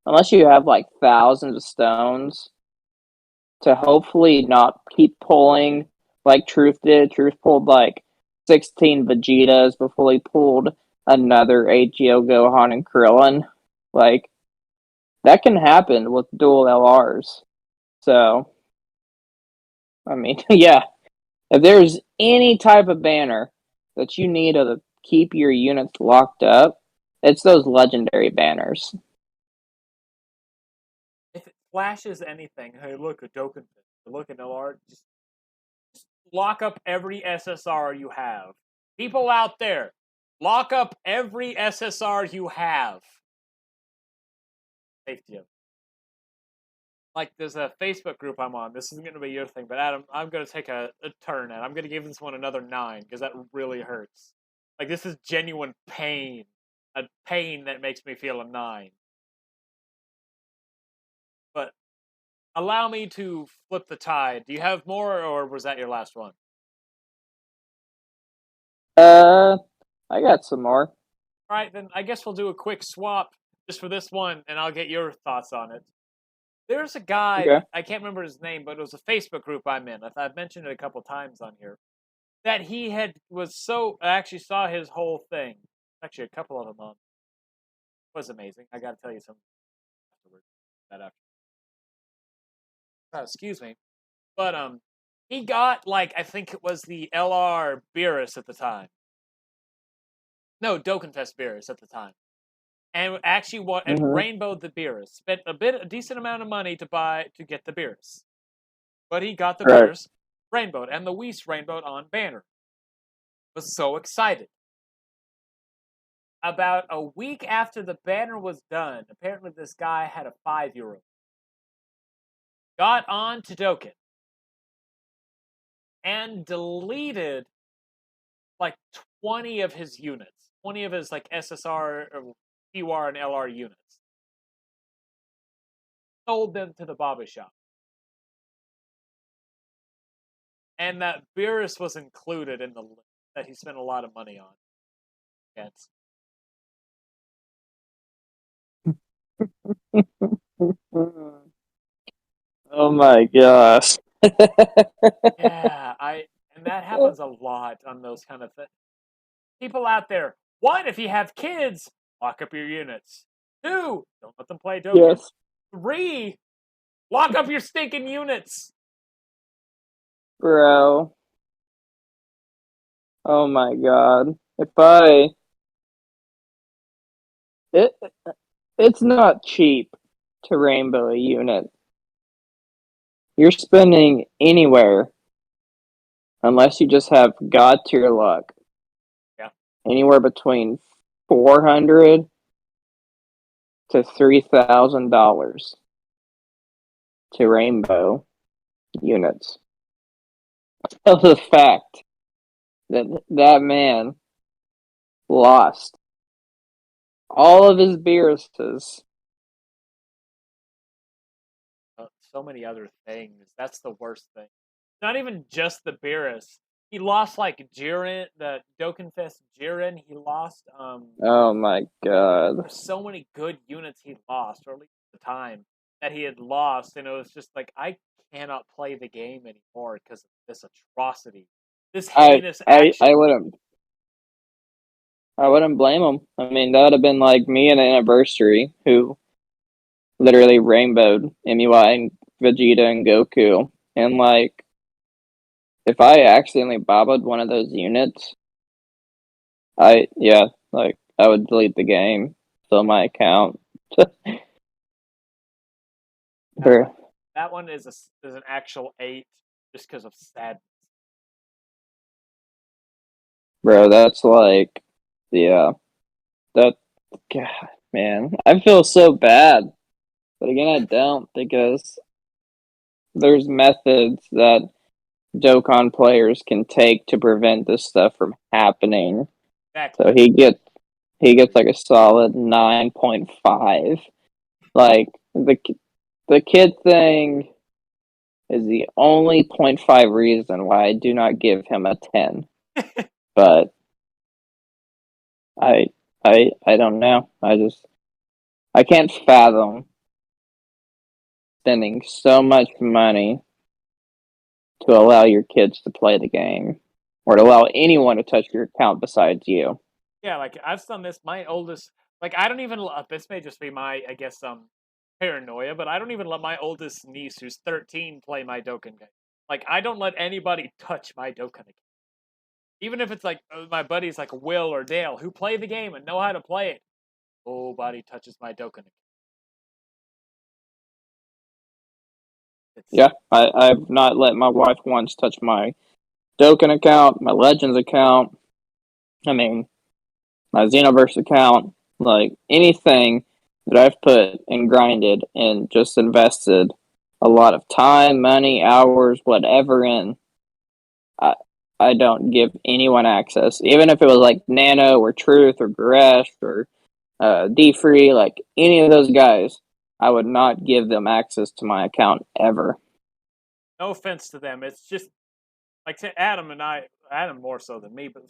unless you have like thousands of stones to hopefully not keep pulling like Truth did. Truth pulled like 16 Vegetas before he pulled another AGO Gohan and Krillin. Like, that can happen with dual LRs. So, I mean, yeah. If there's any type of banner that you need to keep your units locked up, it's those legendary banners. If it flashes anything, hey, look, a Dokkan. Look at LR. Just lock up every SSR you have. People out there, lock up every SSR you have. Safety of. Like, there's a Facebook group I'm on. This isn't going to be your thing, but Adam, I'm going to take a turn, and I'm going to give this one another 9, because that really hurts. Like, this is genuine pain. A pain that makes me feel a 9. But allow me to flip the tide. Do you have more, or was that your last one? I got some more. All right, then I guess we'll do a quick swap just for this one, and I'll get your thoughts on it. There's a guy, Okay. I can't remember his name, but it was a Facebook group I'm in. I've mentioned it a couple times on here. That he I actually saw his whole thing. Actually, a couple of them on. It was amazing. I got to tell you something afterwards. That after. Excuse me. But he got like I think it was the LR Beerus at the time. No, Dokkanfest Beerus at the time. And actually and Mm-hmm. rainbowed the Beerus. Spent a decent amount of money to get the Beerus. But he got the Right. Beerus rainbowed, and the Whis rainbowed on banner. Was so excited. About a week after the banner was done, apparently this guy had a 5-year-old. Got on to Dokkan and deleted like 20 of his units, 20 of his like SSR, QR, and LR units. Sold them to the Baba shop. And that Beerus was included in the list that he spent a lot of money on. Yes. Oh my gosh. Yeah, and that happens a lot on those kind of things. People out there, 1, if you have kids, lock up your units. 2, don't let them play Dokkan. Yes, 3, lock up your stinking units. bro. Oh my god. If I it it's not cheap to rainbow a unit. You're spending anywhere unless you just have God tier luck. Yeah. Anywhere between 400 to $3,000 to rainbow units. Of the fact that that man lost all of his Beeruses so many other things. That's the worst thing. Not even just the Beerus. He lost like Jiren, the Dokkanfest Jiren. He lost. Oh my god. There's so many good units he lost, or at least at the time that he had lost, and it was just like I cannot play the game anymore because of this atrocity, this I heinous I action. I wouldn't I wouldn't blame him. I mean, that would have been like me and Anniversary, who literally rainbowed MUI and Vegeta and Goku. And like, if I accidentally bobbed one of those units, I would delete the game, fill my account. That Bro, one, that one is an actual 8 just because of sadness. bro, that's like, yeah, that, God, man, I feel so bad. But again, I don't because there's methods that Dokkan players can take to prevent this stuff from happening. So Exactly. he gets like a solid 9.5. Like the kid thing is the only point 0.5 reason why I do not give him a 10. But I I don't know. I can't fathom spending so much money to allow your kids to play the game or to allow anyone to touch your account besides you. Yeah, like I've done this. My oldest, like I don't even. This may just be my, I guess, paranoia, but I don't even let my oldest niece, who's 13, play my Dokkan game. Like I don't let anybody touch my Dokkan account. Even if it's like my buddies like Will or Dale who play the game and know how to play it. Nobody touches my Dokkan account. It's Yeah, I've not let my wife once touch my Dokkan account, my Legends account, I mean, my Xenoverse account, like anything that I've put and grinded and just invested a lot of time, money, hours, whatever in, I, I don't give anyone access. Even if it was like Nano or Truth or Gresh or D Free, like any of those guys, I would not give them access to my account ever. no offense to them. It's just like Adam and I, Adam more so than me, but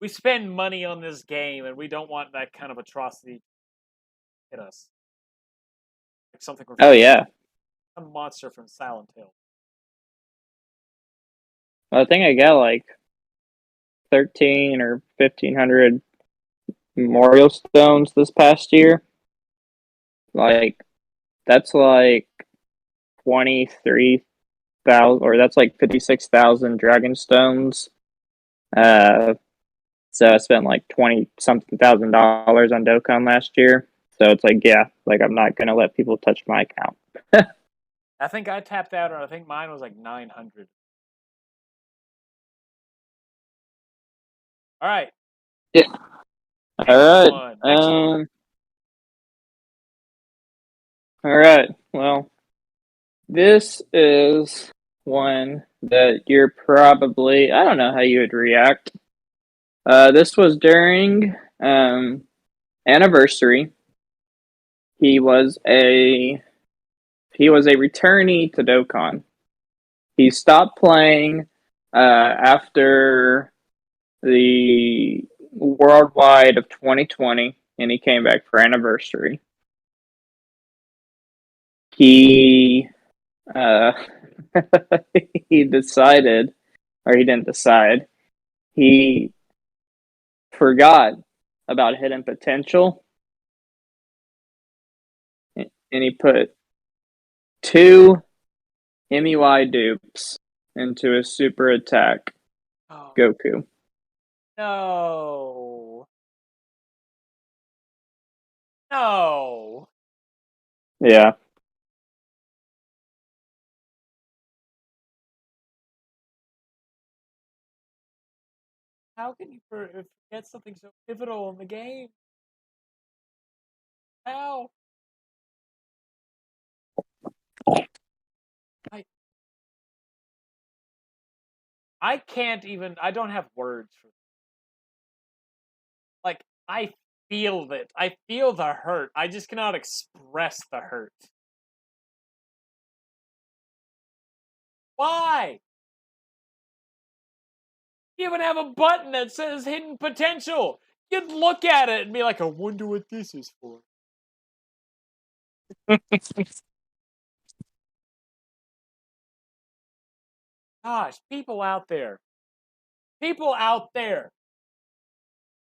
we spend money on this game, and we don't want that kind of atrocity to hit us. Like something from Oh yeah, some monster from Silent Hill. I think I got like 13 or 1500 memorial stones this past year. Like that's like 23,000, or that's like 56,000 dragon stones. Uh, so I spent like 20 something $1,000 on Dokkan last year. So it's like, yeah, like I'm not gonna let people touch my account. I think I tapped out, or I think mine was like 900. All right, Yeah. All next right. one. Next one. All right. Well, this is one that you're probably, I don't know how you would react. This was during anniversary. He was a he was a returnee to Dokkan. He stopped playing after the worldwide of 2020, and he came back for anniversary. He uh, he decided, or he didn't decide. He forgot about hidden potential, and he put two MUI dupes into his super attack Oh Goku. no, no! Yeah. How can you forget something so pivotal in the game? How? I I can't even. I don't have words for. Like I feel it. I feel the hurt. I just cannot express the hurt. Why? You even have a button that says hidden potential. You'd look at it and be like, I wonder what this is for. Gosh, people out there. People out there.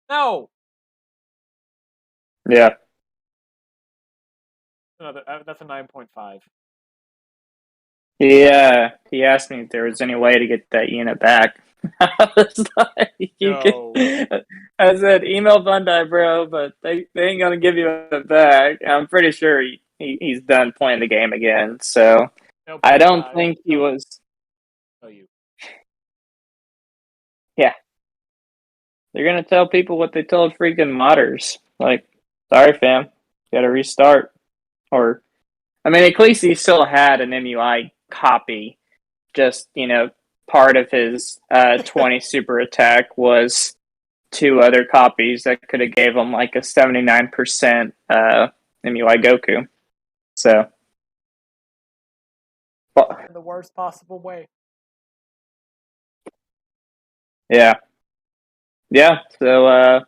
No. Yeah. That's a 9.5. Yeah, he asked me if there was any way to get that unit back. I was like, No. I said, email Bandai, bro, but they ain't gonna give you it back. I'm pretty sure he's done playing the game again, so No, I but don't think he was. tell you. Yeah, they're gonna tell people what they told freaking modders. Like, sorry, fam, gotta restart. Or, I mean, at least he still had an MUI copy. Just, part of his 20 super attack was two other copies that could have gave him like a 79% MUI Goku. So, well, In the worst possible way. yeah. Yeah, so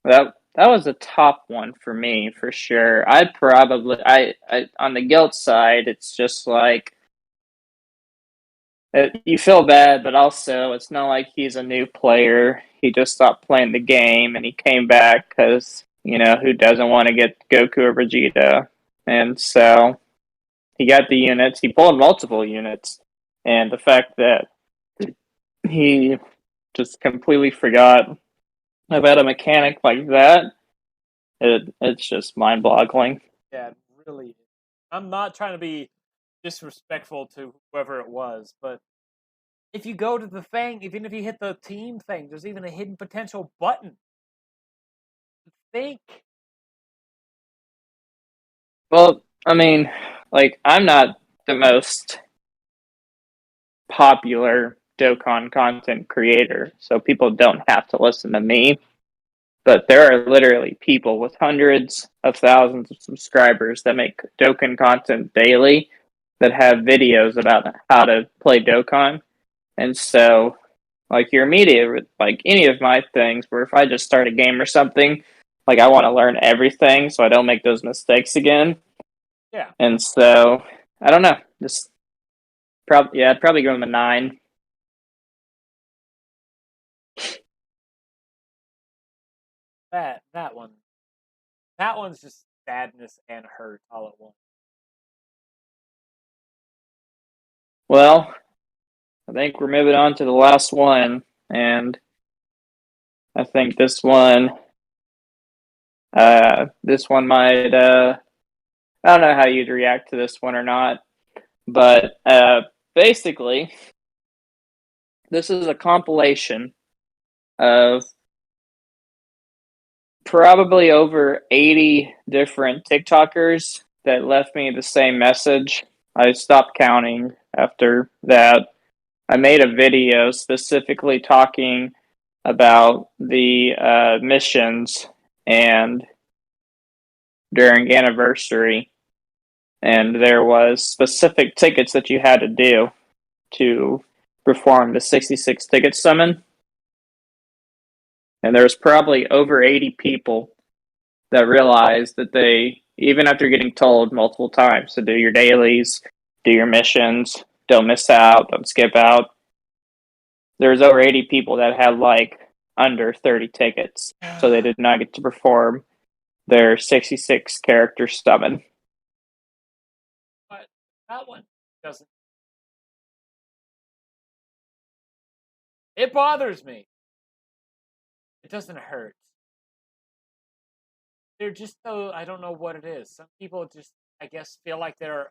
that was a top one for me for sure. I'd probably I on the guilt side, it's just like you feel bad, but also it's not like he's a new player. He just stopped playing the game and he came back because, who doesn't want to get Goku or Vegeta? And so he got the units. He pulled multiple units. And the fact that he just completely forgot about a mechanic like that, it's just mind boggling. Yeah, it really is. I'm not trying to be disrespectful to whoever it was, but if you go to the thing, even if you hit the team thing, there's even a hidden potential button. Think. Well, I mean, like, I'm not the most popular Dokkan content creator, so people don't have to listen to me. But there are literally people with hundreds of thousands of subscribers that make Dokkan content daily that have videos about how to play Dokkan. And so, like, your immediate, like any of my things, where if I just start a game or something, like, I want to learn everything so I don't make those mistakes again. Yeah. And so, I don't know. Just I'd probably give him a 9. That one. That one's just sadness and hurt all at once. Well, I think we're moving on to the last one, and I think this one might, I don't know how you'd react to this one or not, but basically, this is a compilation of probably over 80 different TikTokers that left me the same message. I stopped counting after that. I made a video specifically talking about the missions and during anniversary, and there was specific tickets that you had to do to perform the 66 ticket summon. And there's probably over 80 people that realized that they, even after getting told multiple times to do your dailies, do your missions, don't miss out, don't skip out, there's over 80 people that had like under 30 tickets. So they did not get to perform their 66 character summon. But that one doesn't. It bothers me. It doesn't hurt. They're just so, I don't know what it is. Some people just, I guess, feel like they're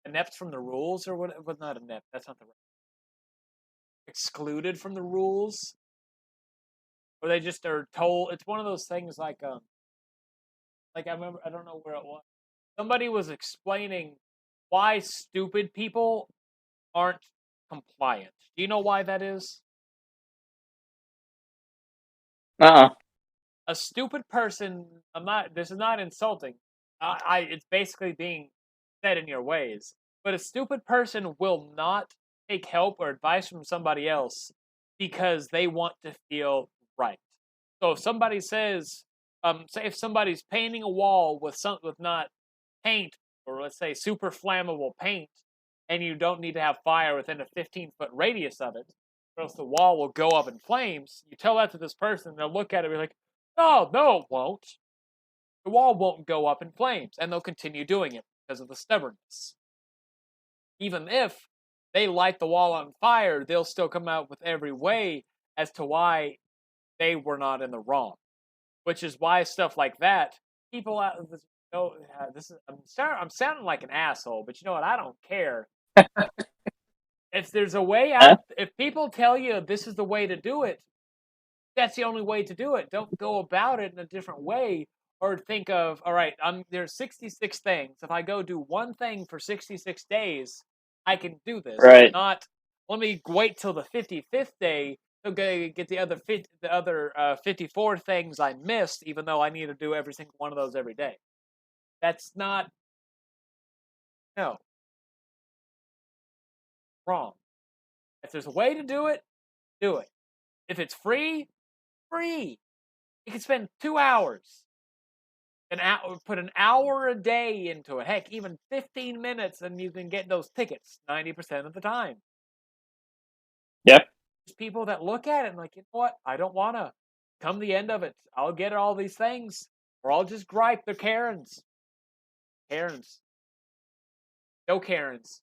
inept from the rules or what? Well, not inept. That's not the right. Excluded from the rules, or they just are told. It's one of those things like I remember. I don't know where it was. Somebody was explaining why stupid people aren't compliant. Do you know why that is? A stupid person. I'm not. This is not insulting. It's basically being said in your ways. but a stupid person will not take help or advice from somebody else because they want to feel right. So if somebody says, say if somebody's painting a wall with not paint, or let's say super flammable paint, and you don't need to have fire within a 15-foot radius of it, or else the wall will go up in flames. You tell that to this person, they'll look at it and be like, "No, no, it won't. The wall won't go up in flames," and they'll continue doing it because of the stubbornness. Even if they light the wall on fire, they'll still come out with every way as to why they were not in the wrong. Which is why stuff like that, people out this, this is I'm sounding like an asshole, but you know what? I don't care. If there's a way out, if people tell you this is the way to do it, that's the only way to do it. Don't go about it in a different way, or think of, all right, there's 66 things. If I go do one thing for 66 days, I can do this. Right. Not let me wait till the 55th day to get the other 54 things I missed, even though I need to do every single one of those every day. That's not wrong. If there's a way to do it, do it. If it's free, free. You can spend 2 hours, put an hour a day into it. Heck, even 15 minutes, and you can get those tickets 90% of the time. Yep. There's people that look at it and like, you know what? I don't want to. Come the end of it, I'll get all these things, or I'll just gripe. They're Karens. Karens. No Karens.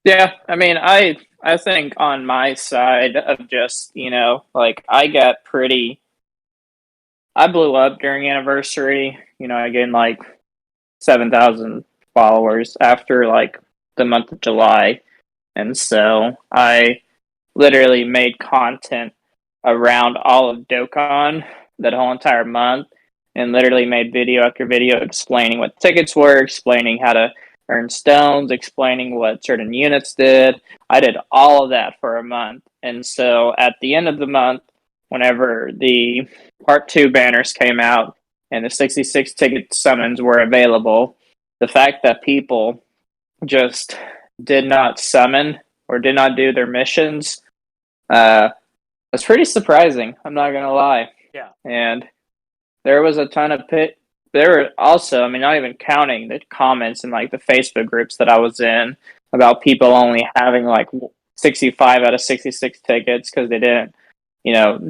Yeah, I mean, I think on my side of just, like I blew up during anniversary. I gained like 7,000 followers after like the month of July. And so I literally made content around all of Dokkan that whole entire month, and literally made video after video explaining what tickets were, explaining how to earn stones, explaining what certain units did. I did all of that for a month. And so at the end of the month, whenever the part 2 banners came out and the 66 ticket summons were available, the fact that people just did not summon or did not do their missions was pretty surprising. I'm not gonna lie. Yeah. And there was a ton of there were also, I mean, not even counting the comments in like the Facebook groups that I was in about people only having like 65 out of 66 tickets because they didn't,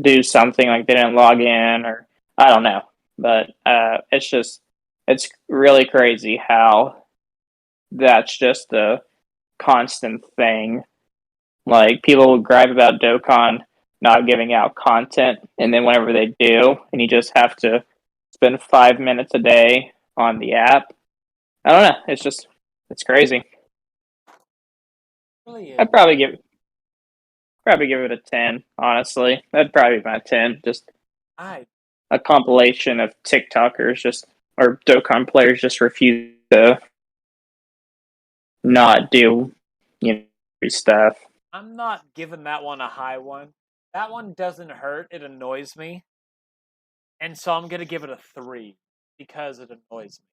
do something, like they didn't log in, or I don't know. But it's really crazy how that's just a constant thing. Like, people will gripe about Dokkan not giving out content, and then whenever they do, and you just have to spend 5 minutes a day on the app, I don't know. It's crazy. It really is. I'd probably give it a 10. Honestly, that'd probably be my 10. Just a compilation of TikTokers or Dokkan players just refuse to not do stuff. I'm not giving that one a high one. That one doesn't hurt. It annoys me. And so I'm going to give it a 3 because it annoys me.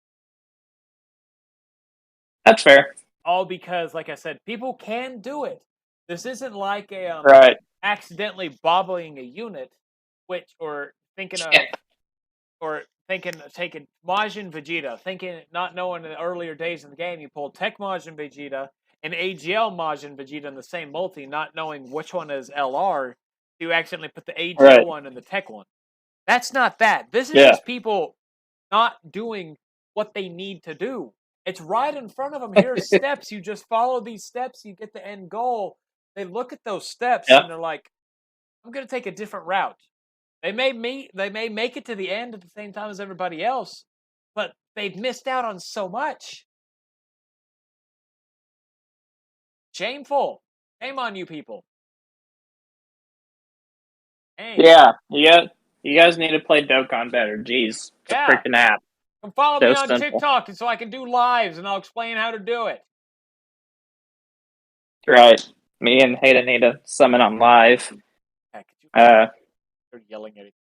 That's fair. All because, like I said, people can do it. This isn't like a right. accidentally bobbling a unit, or taking Majin Vegeta, not knowing in the earlier days in the game, you pulled Tech Majin Vegeta and AGL Majin Vegeta in the same multi, not knowing which one is LR. You accidentally put the AGL one and the Tech one. That's not that. This is just people not doing what they need to do. It's right in front of them. Here are steps. You just follow these steps. You get the end goal. They look at those steps and they're like, I'm going to take a different route. They may make it to the end at the same time as everybody else, but they've missed out on so much. Shameful. Shame on you people. Hey. Yeah, you guys need to play Dokkan better. Jeez, it's a freaking app. Come follow me on TikTok so I can do lives and I'll explain how to do it. Right. Me and Hayden need to summon on live. Heck, they're yelling at it.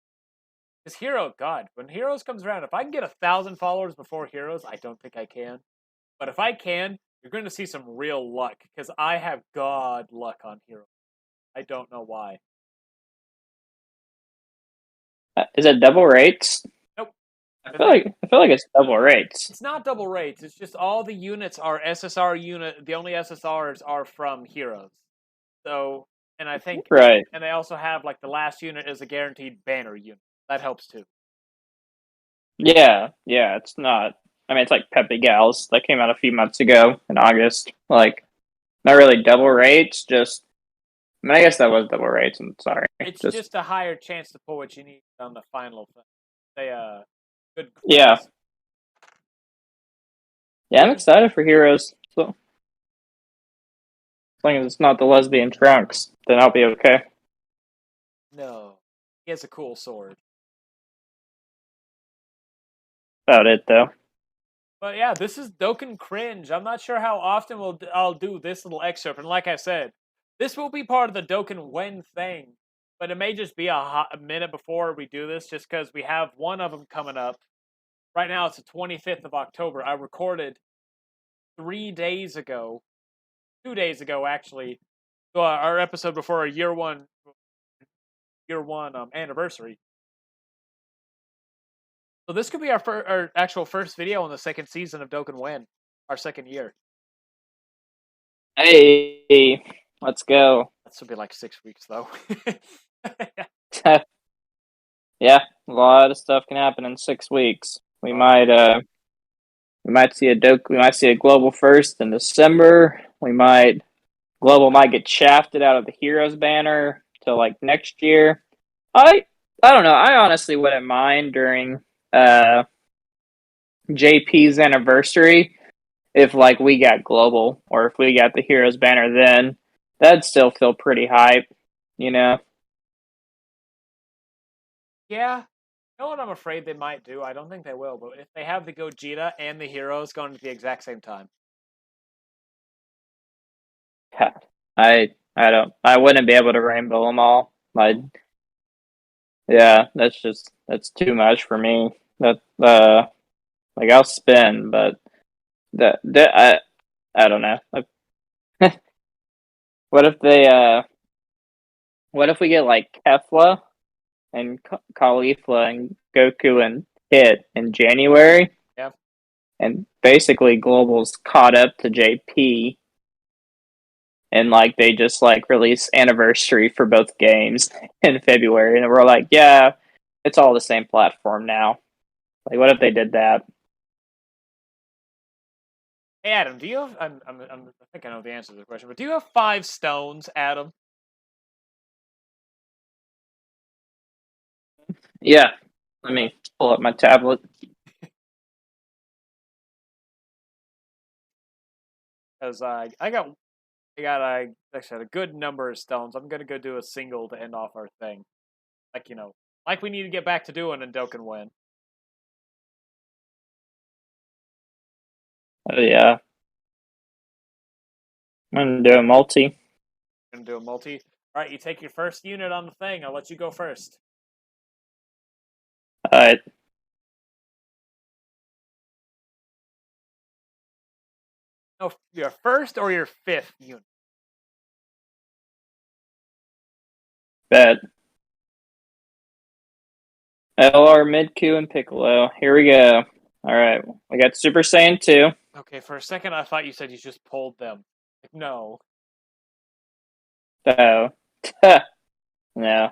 Because God, when Heroes comes around, if I can get 1,000 followers before Heroes, I don't think I can. But if I can, you're going to see some real luck. Because I have God luck on Heroes. I don't know why. Is it double rates? Nope. I feel like it's double rates. It's not double rates. It's just all the units are SSR unit. The only SSRs are from Heroes. So, and I think, Right. and they also have like the last unit is a guaranteed banner unit. That helps too. Yeah, it's not. I mean, it's like Peppy Gals that came out a few months ago in August. Like, not really double rates, just. I mean, I guess that was double rates. I'm sorry. It's just a higher chance to pull what you need on the final thing. They good. Yeah. Yeah, I'm excited for Heroes. So, as long as it's not the lesbian trunks, then I'll be okay. No, he has a cool sword. About it though. But yeah, this is Dokkan Cringe. I'm not sure how often I'll do this little excerpt, and like I said, this will be part of the Dokkan When thing. But it may just be a minute before we do this, just because we have one of them coming up. Right now, it's the 25th of October. I recorded 3 days ago, 2 days ago actually, our episode before our year one anniversary. So this could be our actual first video on the second season of Dokkan When, our second year. Hey, let's go. This will be like 6 weeks though. Yeah, a lot of stuff can happen in 6 weeks. We might see a global first in December. Global might get shafted out of the Heroes banner till like next year. I don't know. I honestly wouldn't mind during JP's anniversary if like we got global or if we got the Heroes banner then. That'd still feel pretty hype, you know. Yeah. You know what I'm afraid they might do? I don't think they will, but if they have the Gogeta and the Heroes going at the exact same time. I wouldn't be able to rainbow them all. Yeah, that's too much for me. That like I'll spin, but I don't know. What if what if we get like Kefla and Caulifla and Goku and Kit in January? Yeah. And basically Global's caught up to JP and like they just like release anniversary for both games in February and we're like, yeah, it's all the same platform now. Like what if they did that? Hey Adam, do you have I think I know the answer to the question, but do you have 5 stones, Adam? Yeah. Let me pull up my tablet. Because I got actually a good number of stones. I'm gonna go do a single to end off our thing. Like, like we need to get back to doing in Dokkan When. Oh yeah. I'm gonna do a multi. Gonna do a multi. Alright, you take your first unit on the thing. I'll let you go first. Alright. No, your first or your 5th unit? Bet. LR, Mid-Q, and Piccolo. Here we go. Alright. We got Super Saiyan 2. Okay, for a second I thought you said you just pulled them. Like, no. So. No.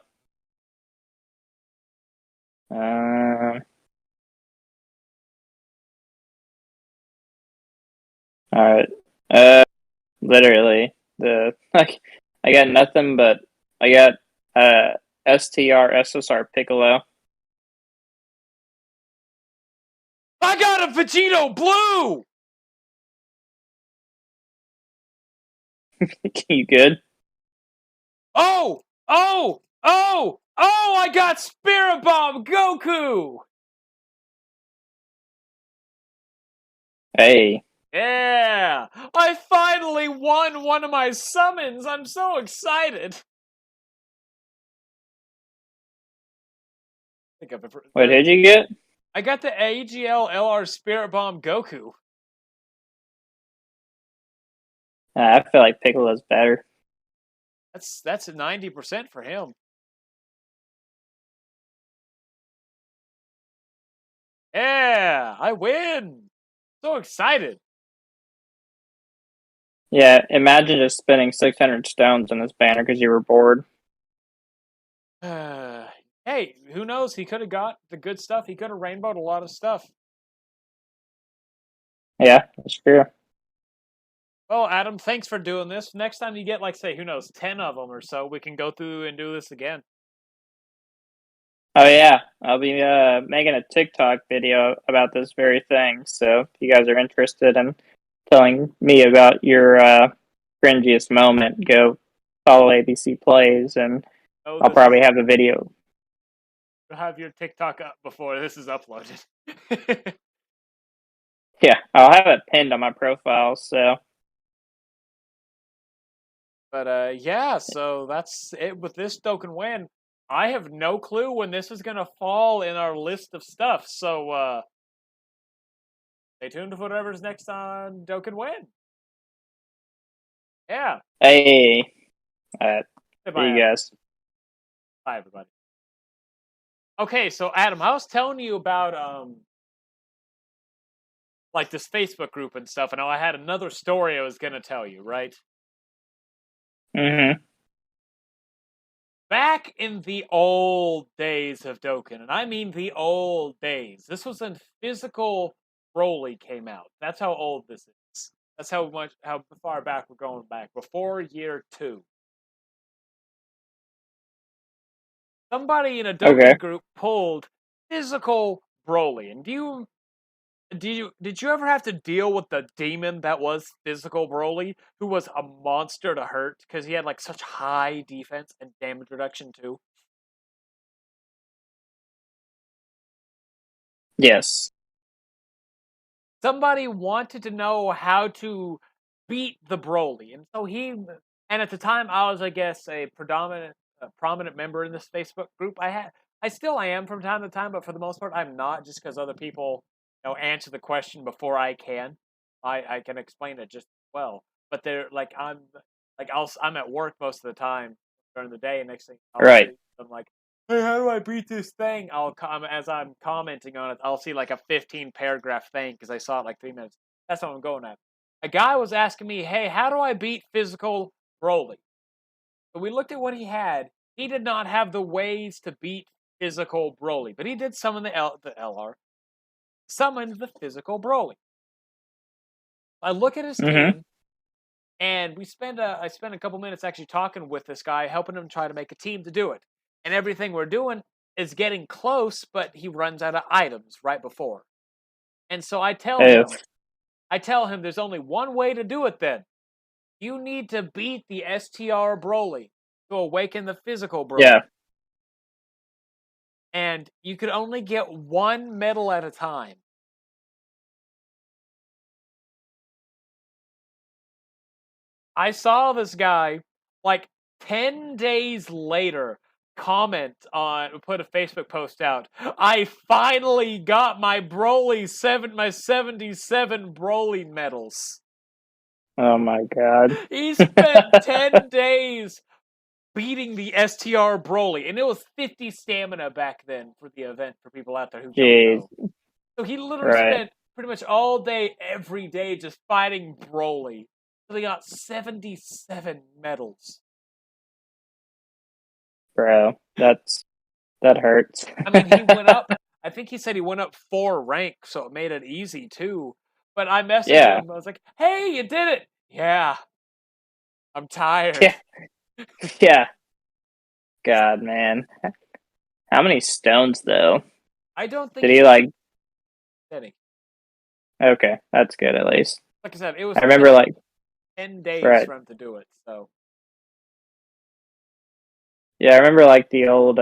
Alright. Literally. Like I got nothing but I got STR SSR Piccolo. I got a Vegito Blue! You good? Oh! Oh! Oh! Oh! I got Spirit Bomb Goku! Hey. Yeah! I finally won one of my summons! I'm so excited! think of it. What did you get? I got the AGL LR Spirit Bomb Goku. I feel like Piccolo's better. That's a 90% for him. Yeah, I win. So excited. Yeah, imagine just spending 600 stones on this banner because you were bored. Hey, who knows? He could have got the good stuff. He could have rainbowed a lot of stuff. Yeah, that's true. Well, Adam, thanks for doing this. Next time you get, like, say, who knows, 10 of them or so, we can go through and do this again. Oh yeah, I'll be making a TikTok video about this very thing. So if you guys are interested in telling me about your cringiest moment, go follow ABC Plays, and I'll probably have the video. Have your TikTok up before this is uploaded. Yeah, I'll have it pinned on my profile. So, but yeah, so that's it with this Dokkan Win. I have no clue when this is gonna fall in our list of stuff. So stay tuned for whatever's next on Dokkan Win. Yeah. hey, Say see bye, you Adam. guys. Bye, everybody. Okay, so Adam, I was telling you about like this Facebook group and stuff, and I had another story I was gonna tell you, right? Mm-hmm. Back in the old days of Dokkan, and I mean the old days. This was when physical Broly came out. That's how old this is. That's how far back we're going back. Before year 2. Somebody in a Okay. Dokkan group pulled physical Broly. And did you ever have to deal with the demon that was physical Broly, who was a monster to hurt because he had like such high defense and damage reduction too? Yes. Somebody wanted to know how to beat the Broly, and so and at the time I was, I guess, a prominent member in this Facebook group. I still am from time to time, but for the most part, I'm not, just because other people, answer the question before I can. I can explain it just as well, but they're like I'm at work most of the time during the day, and next thing Right. I'm like, hey, how do I beat this thing? As I'm commenting on it, I'll see like a 15 paragraph thing because I saw it like 3 minutes. That's what I'm going at. A guy was asking me, hey, how do I beat physical Broly? So we looked at what he had. He did not have the ways to beat physical Broly, but he did summon the LR, summoned the physical Broly. I look at his Mm-hmm. team, and I spent a couple minutes actually talking with this guy, helping him try to make a team to do it. And everything we're doing is getting close, but he runs out of items right before. And so I tell him there's only one way to do it then. You need to beat the STR Broly to awaken the physical Broly. Yeah. And you could only get one medal at a time. I saw this guy like 10 days later put a Facebook post out. I finally got my my 77 Broly medals. Oh my god. He spent 10 days beating the STR Broly, and it was 50 stamina back then for the event, for people out there who don't Jeez. know. So he literally Right. spent pretty much all day, every day, just fighting Broly. So they got 77 medals. Bro, that hurts. I mean, he went up. I think he said he went up 4 ranks, so it made it easy too. But I messaged him. I was like, "Hey, you did it!" Yeah, I'm tired. Yeah. Yeah. God, man. How many stones though? I don't think Did he like? any. Okay, that's good at least. Like I said, it was. I remember 10 days right. for him to do it. So Yeah, I remember like the old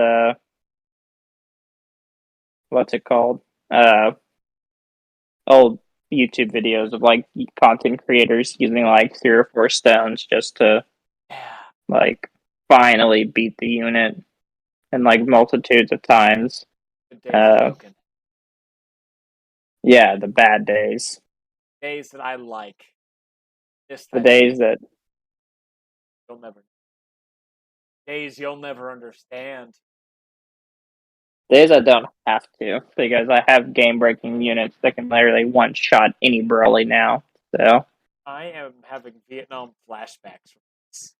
what's it called? Old YouTube videos of like content creators using like 3 or 4 stones just to like finally beat the unit and like multitudes of times. Good days of Uh, Dokkan. yeah, the bad days, Days that I like. This the type of days that you'll never days you'll never understand. days I don't have to because I have game breaking units that can literally one shot any Broly now. So I am having Vietnam flashbacks from this.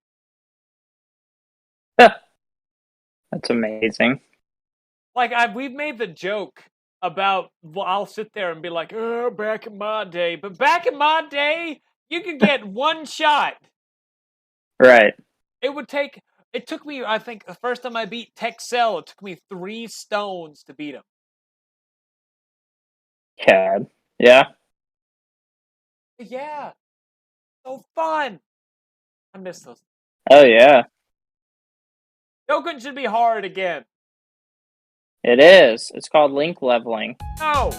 that's amazing. Like we've made the joke about well, I'll sit there and be like, oh, back in my day. But back in my day, you could get one shot. Right. It took me, I think, the first time I beat Texel, it took me 3 stones to beat him. God. Yeah. Yeah, so fun. I miss those. Oh yeah. Dokkan should be hard again. It is. It's called link leveling. No.